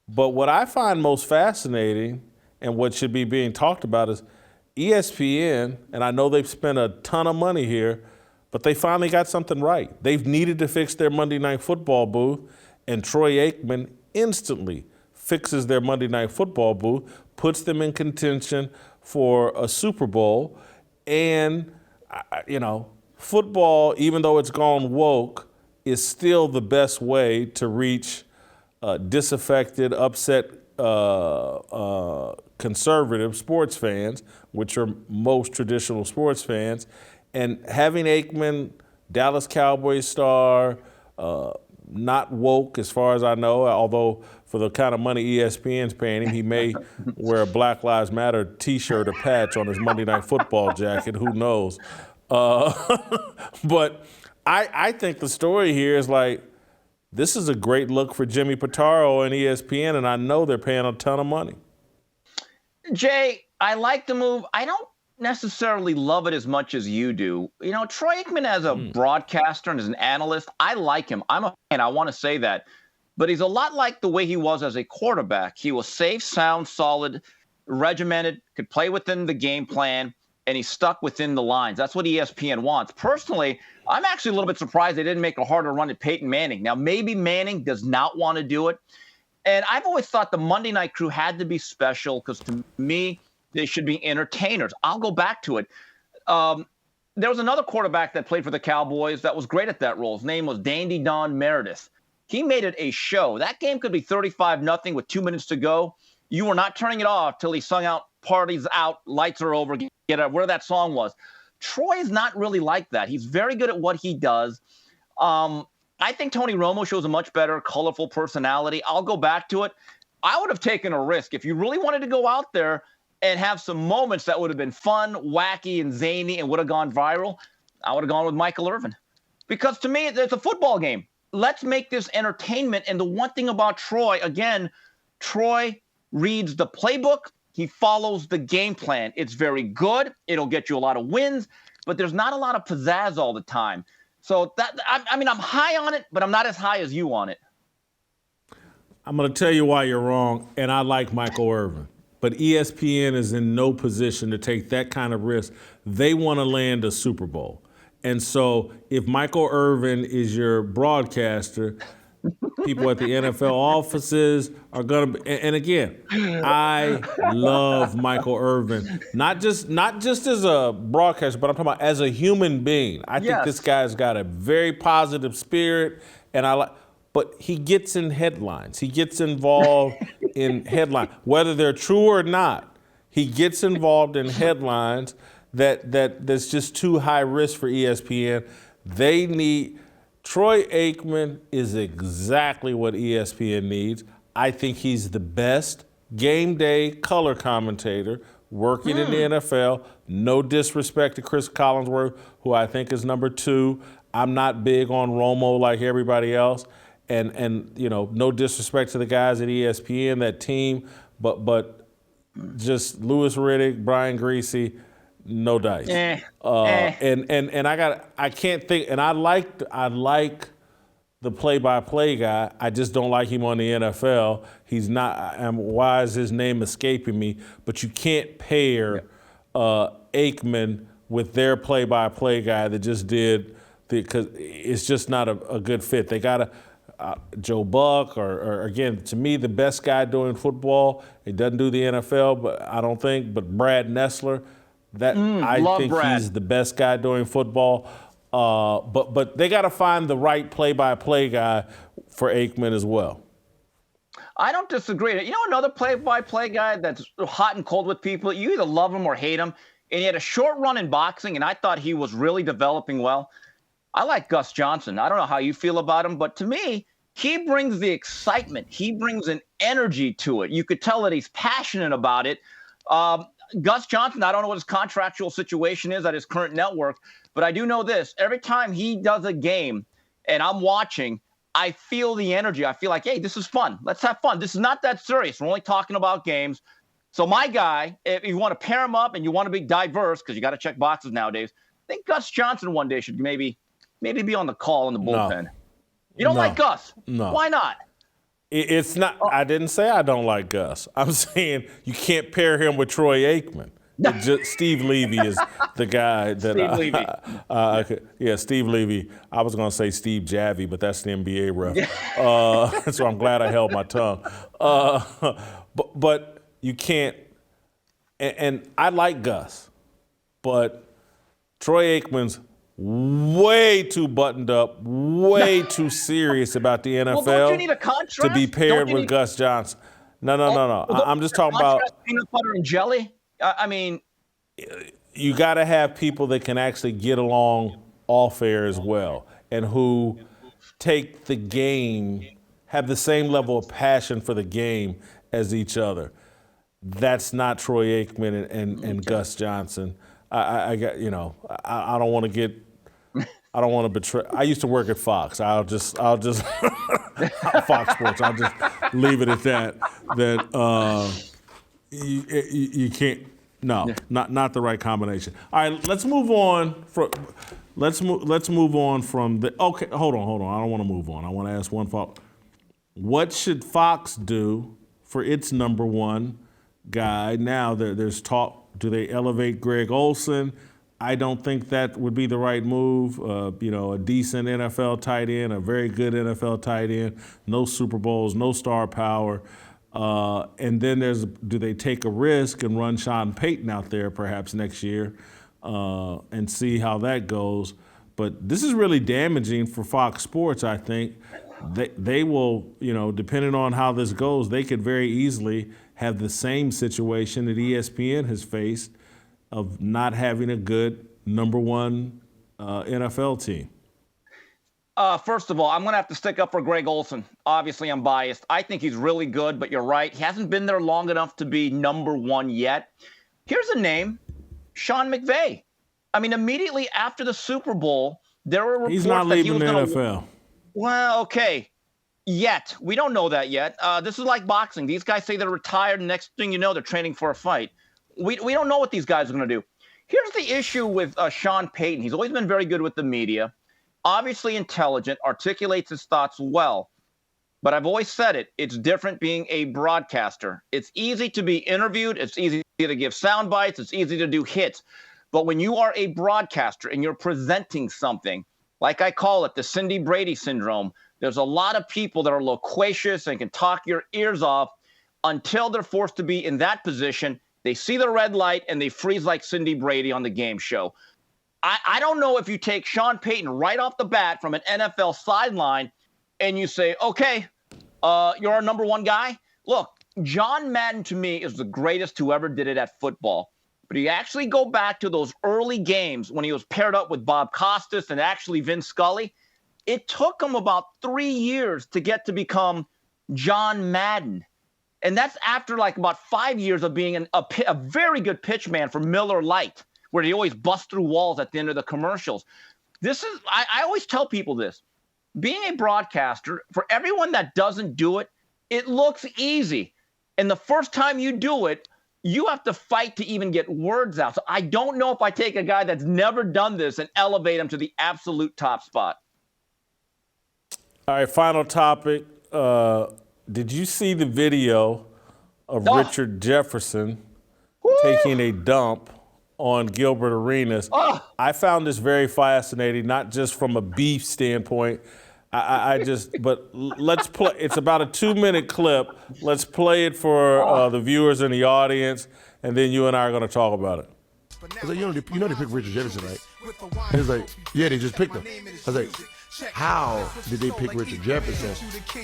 But what I find most fascinating and what should be being talked about is ESPN, and I know they've spent a ton of money here, but they finally got something right. They've needed to fix their Monday Night Football booth, and Troy Aikman instantly fixes their Monday Night Football booth, puts them in contention for a Super Bowl, and, football, even though it's gone woke, is still the best way to reach disaffected, upset conservative sports fans, which are most traditional sports fans. And having Aikman, Dallas Cowboy star, not woke as far as I know, although for the kind of money ESPN's paying him, he may wear a Black Lives Matter t-shirt or patch on his Monday Night Football jacket, who knows. But I think the story here is like, this is a great look for Jimmy Pitaro and ESPN, and I know they're paying a ton of money. Jay, I like the move. I don't necessarily love it as much as you do. Troy Aikman as a broadcaster and as an analyst, I like him. I'm a fan. I want to say that. But he's a lot like the way he was as a quarterback. He was safe, sound, solid, regimented, could play within the game plan, and he's stuck within the lines. That's what ESPN wants. Personally, I'm actually a little bit surprised they didn't make a harder run at Peyton Manning. Now, maybe Manning does not want to do it. And I've always thought the Monday Night Crew had to be special because, to me, they should be entertainers. I'll go back to it. There was another quarterback that played for the Cowboys that was great at that role. His name was Dandy Don Meredith. He made it a show. That game could be 35-0 with 2 minutes to go. You were not turning it off till he sung out, "Party's out, lights are over," get out, where that song was. Troy is not really like that. He's very good at what he does. I think Tony Romo shows a much better, colorful personality. I'll go back to it. I would have taken a risk. If you really wanted to go out there and have some moments that would have been fun, wacky, and zany and would have gone viral, I would have gone with Michael Irvin. Because to me, it's a football game. Let's make this entertainment. And the one thing about Troy, again, Troy reads the playbook. He follows the game plan. It's very good. It'll get you a lot of wins, but there's not a lot of pizzazz all the time. So I'm high on it, but I'm not as high as you on it. I'm going to tell you why you're wrong, and I like Michael Irvin. But ESPN is in no position to take that kind of risk. They want to land a Super Bowl. And so if Michael Irvin is your broadcaster, people at the NFL offices are going to be, and again, I love Michael Irvin, not just as a broadcaster, but I'm talking about as a human being. I think this guy's got a very positive spirit, and but he gets in headlines. He gets involved in headlines, whether they're true or not. He gets involved in headlines that's just too high risk for ESPN. They need Troy Aikman is exactly what ESPN needs. I think he's the best game day color commentator working in the NFL. No disrespect to Chris Collinsworth, who I think is number 2. I'm not big on Romo like everybody else. And no disrespect to the guys at ESPN, that team, but just Louis Riddick, Brian Griese, no dice. And I can't think, and I like the play-by-play guy. I just don't like him on the NFL. He's not. Why is his name escaping me? But you can't pair Aikman with their play-by-play guy that just did because it's just not a good fit. They got to. Joe Buck, or again, to me, the best guy doing football. He doesn't do the NFL, but I don't think. But Brad Nessler, I think Brad. He's the best guy doing football. But they got to find the right play-by-play guy for Aikman as well. I don't disagree. You know another play-by-play guy that's hot and cold with people? You either love him or hate him. And he had a short run in boxing, and I thought he was really developing well. I like Gus Johnson. I don't know how you feel about him, but to me, he brings the excitement. He brings an energy to it. You could tell that he's passionate about it. Gus Johnson, I don't know what his contractual situation is at his current network, but I do know this. Every time he does a game and I'm watching, I feel the energy. I feel like, hey, this is fun. Let's have fun. This is not that serious. We're only talking about games. So my guy, if you want to pair him up and you want to be diverse, because you got to check boxes nowadays, I think Gus Johnson one day should maybe be on the call in the bullpen. No. You don't like Gus? No. Why not? It's not. I didn't say I don't like Gus. I'm saying you can't pair him with Troy Aikman. Steve Levy is the guy that Steve Levy. I was going to say Steve Javy, but that's the NBA ref. So I'm glad I held my tongue. But you can't. And I like Gus, but Troy Aikman's way too buttoned up, way too serious about the NFL don't you need a contrast? To be paired with Gus Johnson. No. I'm just talking about peanut butter and jelly. I mean, you got to have people that can actually get along off air as well, and who take the game, have the same level of passion for the game as each other. That's not Troy Aikman and Gus Johnson. I don't want to betray. I used to work at Fox. I'll just Fox Sports. I'll just leave it at that. That you can't. No, not the right combination. All right, let's move on. Let's move on from the. Okay, hold on. I don't want to move on. I want to ask one follow. What should Fox do for its number one guy? Now there's talk. Do they elevate Greg Olsen? I don't think that would be the right move. A decent NFL tight end, a very good NFL tight end, no Super Bowls, no star power. And then do they take a risk and run Sean Payton out there perhaps next year and see how that goes? But this is really damaging for Fox Sports, I think. They will, depending on how this goes, they could very easily have the same situation that ESPN has faced of not having a good number one NFL team. First of all, I'm going to have to stick up for Greg Olson. Obviously, I'm biased. I think he's really good, but you're right. He hasn't been there long enough to be number one yet. Here's a name, Sean McVay. I mean, immediately after the Super Bowl, there were reports he's not that leaving he was the going NFL. Well, okay. Yet. We don't know that yet. This is like boxing. These guys say they're retired, and next thing you know, they're training for a fight. We don't know what these guys are going to do. Here's the issue with Sean Payton. He's always been very good with the media. Obviously intelligent, articulates his thoughts well. But I've always said it, it's different being a broadcaster. It's easy to be interviewed. It's easy to give sound bites. It's easy to do hits. But when you are a broadcaster and you're presenting something, like I call it the Cindy Brady syndrome, there's a lot of people that are loquacious and can talk your ears off until they're forced to be in that position. They see the red light and they freeze like Cindy Brady on the game show. I don't know if you take Sean Payton right off the bat from an NFL sideline and you say, okay, you're our number one guy. Look, John Madden to me is the greatest who ever did it at football. But you actually go back to those early games when he was paired up with Bob Costas and actually Vince Scully. It took him about 3 years to get to become John Madden. And that's after like about 5 years of being a very good pitch man for Miller Lite, where he always busts through walls at the end of the commercials. I always tell people this. Being a broadcaster, for everyone that doesn't do it, it looks easy. And the first time you do it, you have to fight to even get words out. So I don't know if I take a guy that's never done this and elevate him to the absolute top spot. All right, final topic. Did you see the video of Richard Jefferson taking a dump on Gilbert Arenas? I found this very fascinating, not just from a beef standpoint. But let's play. It's about a 2-minute clip. Let's play it for the viewers in the audience, and then you and I are going to talk about it. I was like, you know they picked Richard Jefferson, right? He was like, yeah, they just picked him. I was like, how did they pick Richard Jefferson?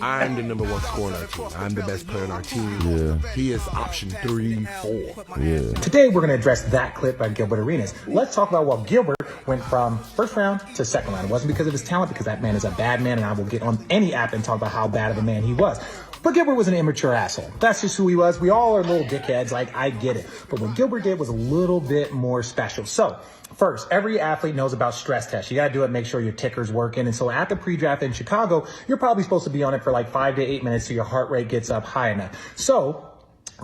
I'm the number one scorer on our team. I'm the best player on our team. Yeah. He is option 3, 4. Yeah. Today we're going to address that clip by Gilbert Arenas. Let's talk about what Gilbert went from first round to second round. It wasn't because of his talent, because that man is a bad man, and I will get on any app and talk about how bad of a man he was. But Gilbert was an immature asshole. That's just who he was. We all are little dickheads, like, I get it. But what Gilbert did was a little bit more special. So, first, every athlete knows about stress tests. You got to do it, make sure your ticker's working. And so at the pre-draft in Chicago, you're probably supposed to be on it for like 5 to 8 minutes so your heart rate gets up high enough. So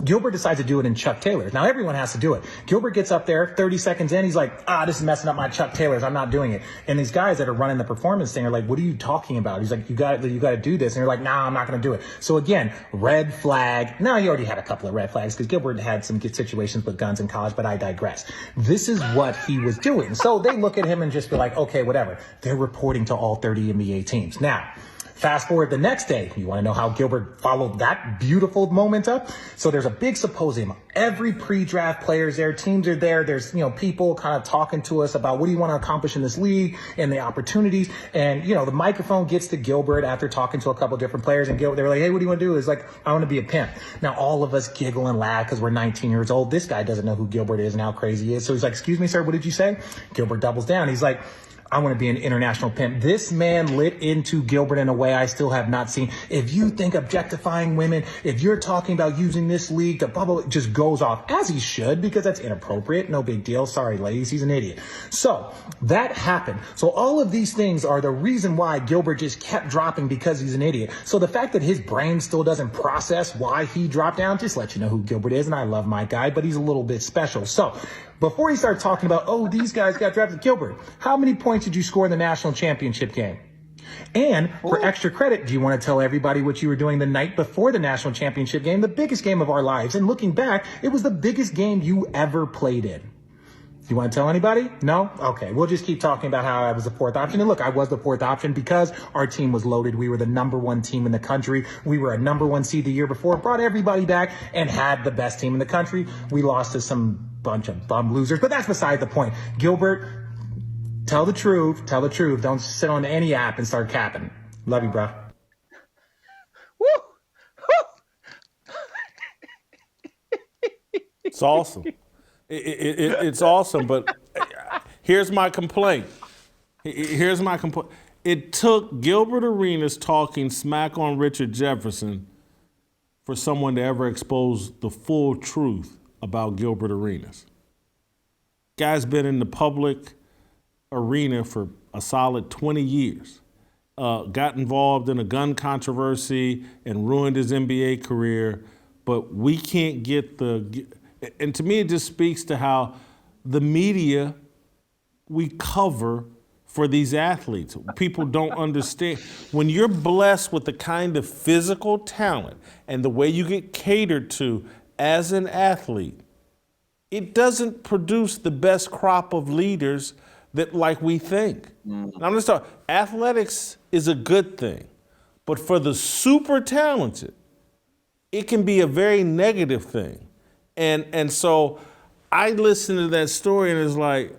Gilbert decides to do it in Chuck Taylors. Now, everyone has to do it. Gilbert gets up there, 30 seconds in, he's like, this is messing up my Chuck Taylors. I'm not doing it. And these guys that are running the performance thing are like, what are you talking about? He's like, you got to do this. And you're like, nah, I'm not going to do it. So again, red flag. Now, he already had a couple of red flags because Gilbert had some good situations with guns in college, but I digress. This is what he was doing. So they look at him and just be like, okay, whatever. They're reporting to all 30 NBA teams. Now, fast forward the next day. You want to know how Gilbert followed that beautiful moment up? So there's a big symposium. Every pre-draft player's there. Teams are there. There's, people kind of talking to us about what do you want to accomplish in this league and the opportunities. And, the microphone gets to Gilbert after talking to a couple different players. And they were like, hey, what do you want to do? It's like, I want to be a pimp. Now, all of us giggle and laugh because we're 19 years old. This guy doesn't know who Gilbert is and how crazy he is. So he's like, excuse me, sir, what did you say? Gilbert doubles down. He's like, I want to be an international pimp. This man lit into Gilbert in a way I still have not seen. If you think objectifying women, if you're talking about using this league to bubble, it just goes off, as he should, because that's inappropriate. No big deal. Sorry, ladies. He's an idiot. So that happened. So all of these things are the reason why Gilbert just kept dropping, because he's an idiot. So the fact that his brain still doesn't process why he dropped down just lets you know who Gilbert is. And I love my guy, but he's a little bit special. So before he started talking about, these guys got drafted, Gilbert, how many points did you score in the national championship game? And for extra credit, do you want to tell everybody what you were doing the night before the national championship game, the biggest game of our lives? And looking back, it was the biggest game you ever played in. Do you want to tell anybody? No? Okay, we'll just keep talking about how I was the fourth option. And look, I was the fourth option because our team was loaded. We were the number one team in the country. We were a number one seed the year before, brought everybody back, and had the best team in the country. We lost to some bunch of bum losers, but that's beside the point. Gilbert, tell the truth. Tell the truth. Don't sit on any app and start capping. Love you, bro. Woo! It's awesome. It's awesome, but here's my complaint. It's It took Gilbert Arenas talking smack on Richard Jefferson for someone to ever expose the full truth about Gilbert Arenas. Guy's been in the public arena for a solid 20 years. Got involved in a gun controversy and ruined his NBA career, but we can't get and to me it just speaks to how the media we cover for these athletes. People don't understand. When you're blessed with the kind of physical talent and the way you get catered to as an athlete, it doesn't produce the best crop of leaders that like we think. Now, I'm gonna start. Athletics is a good thing, but for the super talented, it can be a very negative thing. And so I listened to that story and it's like,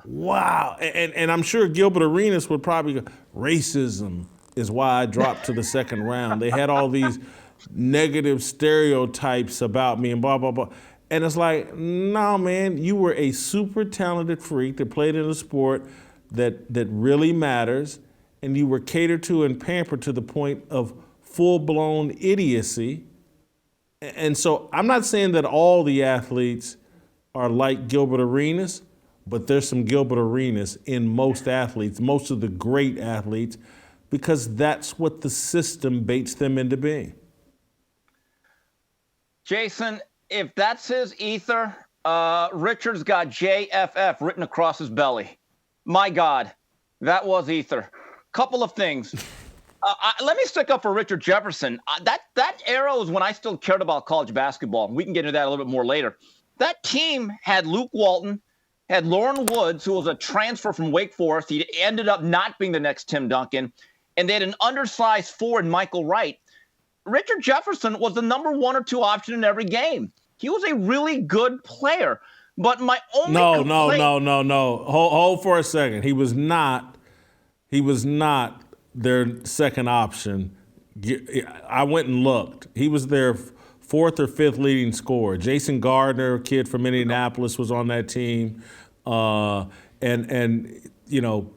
wow. And I'm sure Gilbert Arenas would probably go, racism is why I dropped to the second round. They had all these negative stereotypes about me and blah, blah, blah. And it's like, no, man, you were a super talented freak that played in a sport that really matters, and you were catered to and pampered to the point of full-blown idiocy. And so I'm not saying that all the athletes are like Gilbert Arenas, but there's some Gilbert Arenas in most athletes, most of the great athletes, because that's what the system baits them into being. Jason, if that's his ether, Richard's got JFF written across his belly. My God, that was ether. Couple of things. Let me stick up for Richard Jefferson. That era was when I still cared about college basketball. We can get into that a little bit more later. That team had Luke Walton, had Lauren Woods, who was a transfer from Wake Forest. He ended up not being the next Tim Duncan. And they had an undersized forward, Michael Wright. Richard Jefferson was the number 1 or 2 option in every game. He was a really good player. But my only complaint... No. Hold for a second. He was not their second option. I went and looked. He was their 4th or 5th leading scorer. Jason Gardner, a kid from Indianapolis, was on that team. And you know,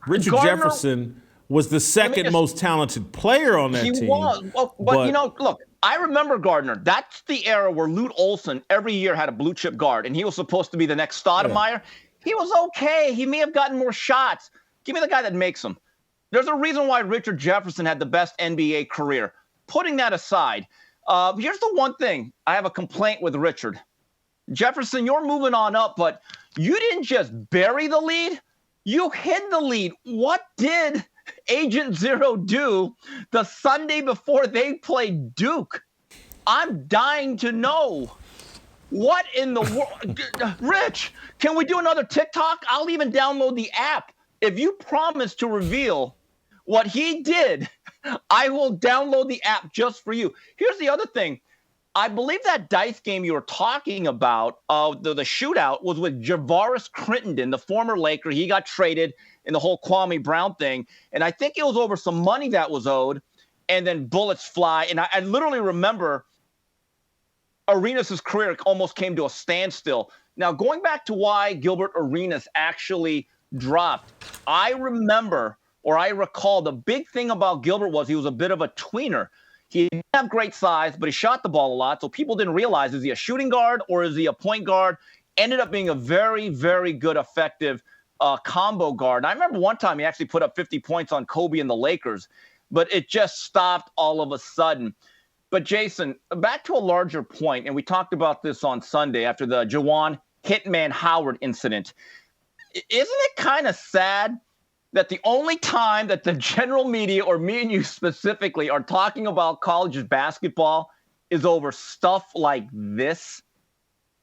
Richard Jefferson was the second most talented player on that team. He was. Well, but you know, look, I remember Gardner. That's the era where Lute Olson every year had a blue chip guard, and he was supposed to be the next Stoudemire. Yeah. He was okay. He may have gotten more shots. Give me the guy that makes them. There's a reason why Richard Jefferson had the best NBA career. Putting that aside, here's the one thing. I have a complaint with Richard. Jefferson, you're moving on up, but you didn't just bury the lead. You hid the lead. What did Agent Zero do the Sunday before they played Duke? I'm dying to know. What in the world? Rich, can we do another TikTok? I'll even download the app. If you promise to reveal what he did, I will download the app just for you. Here's the other thing. I believe that dice game you were talking about, the shootout, was with Javaris Crittenden, the former Laker. He got traded in the whole Kwame Brown thing. And I think it was over some money that was owed. And then bullets fly. And I literally remember Arenas' career almost came to a standstill. Now, going back to why Gilbert Arenas actually dropped, I recall the big thing about Gilbert was he was a bit of a tweener. He didn't have great size, but he shot the ball a lot, so people didn't realize, is he a shooting guard or is he a point guard? Ended up being a very, very good, effective combo guard. And I remember one time he actually put up 50 points on Kobe and the Lakers, but it just stopped all of a sudden. But Jason, back to a larger point, and we talked about this on Sunday after the Juwan Hitman Howard incident. Isn't it kind of sad that the only time that the general media, or me and you specifically, are talking about college basketball is over stuff like this?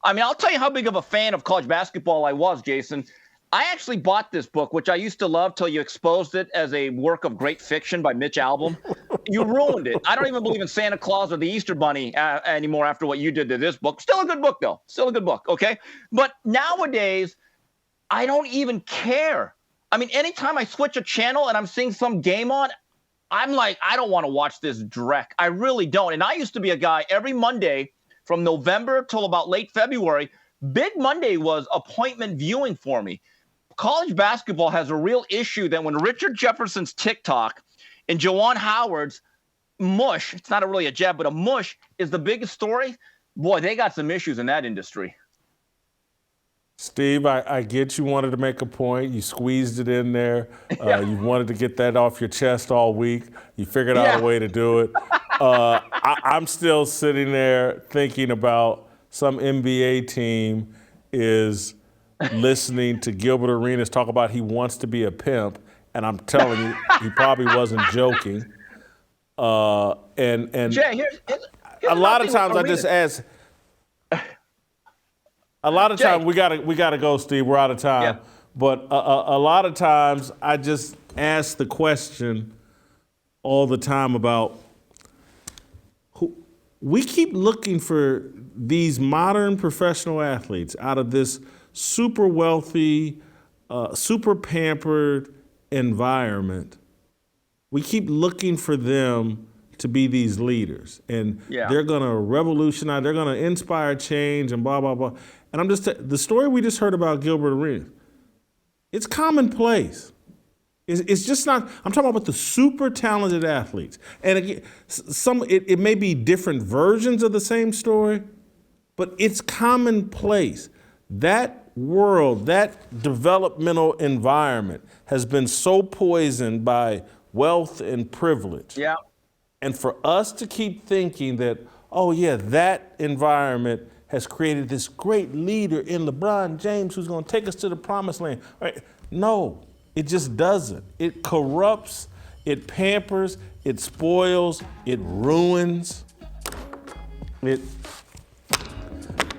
I mean, I'll tell you how big of a fan of college basketball I was, Jason. I actually bought this book, which I used to love till you exposed it as a work of great fiction by Mitch Albom. You ruined it. I don't even believe in Santa Claus or the Easter Bunny anymore after what you did to this book. Still a good book, though. Still a good book, okay? But nowadays, I don't even care. I mean, anytime I switch a channel and I'm seeing some game on, I'm like, I don't want to watch this dreck. I really don't. And I used to be a guy every Monday from November till about late February. Big Monday was appointment viewing for me. college basketball has a real issue that when Richard Jefferson's TikTok and Juwan Howard's mush, it's not really a jab, but a mush is the biggest story, boy, they got some issues in that industry. Steve, I get you wanted to make a point. You squeezed it in there. You wanted to get that off your chest all week. You figured out a way to do it. I'm still sitting there thinking about some NBA team is listening to Gilbert Arenas talk about he wants to be a pimp, and I'm telling you, he probably wasn't joking. And Jay, here's a lot of times I just ask. A lot of times we gotta go, Steve. We're out of time. Yeah. But a lot of times I just ask the question all the time about we keep looking for these modern professional athletes out of this super wealthy, super pampered environment. We keep looking for them to be these leaders, and they're gonna revolutionize, they're gonna inspire change, and blah, blah, blah. And I'm just, the story we just heard about Gilbert Arenas, it's commonplace. It's just not, I'm talking about the super talented athletes. And again, it may be different versions of the same story, but it's commonplace. That world, that developmental environment has been so poisoned by wealth and privilege. Yeah. And for us to keep thinking that, oh yeah, that environment has created this great leader in LeBron James who's going to take us to the promised land. Right? No, it just doesn't. It corrupts, it pampers, it spoils, it ruins.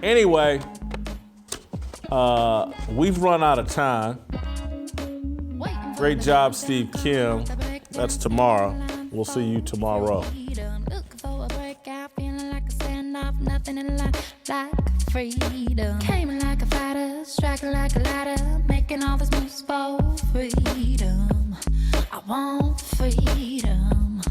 Anyway, we've run out of time. Great job, Steve Kim. That's tomorrow. We'll see you tomorrow. Nothing in life like freedom. Came like a fighter, striking like a ladder, making all these moves for freedom. I want freedom.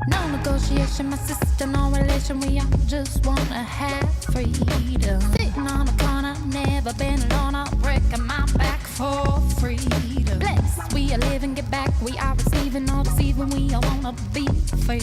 No negotiation, my sister, no relation. We all just wanna have freedom. Sitting on a corner, never been alone. I'll break my back for freedom. Blessed, we are living, get back. We are receiving, no deceiving. We all wanna be free.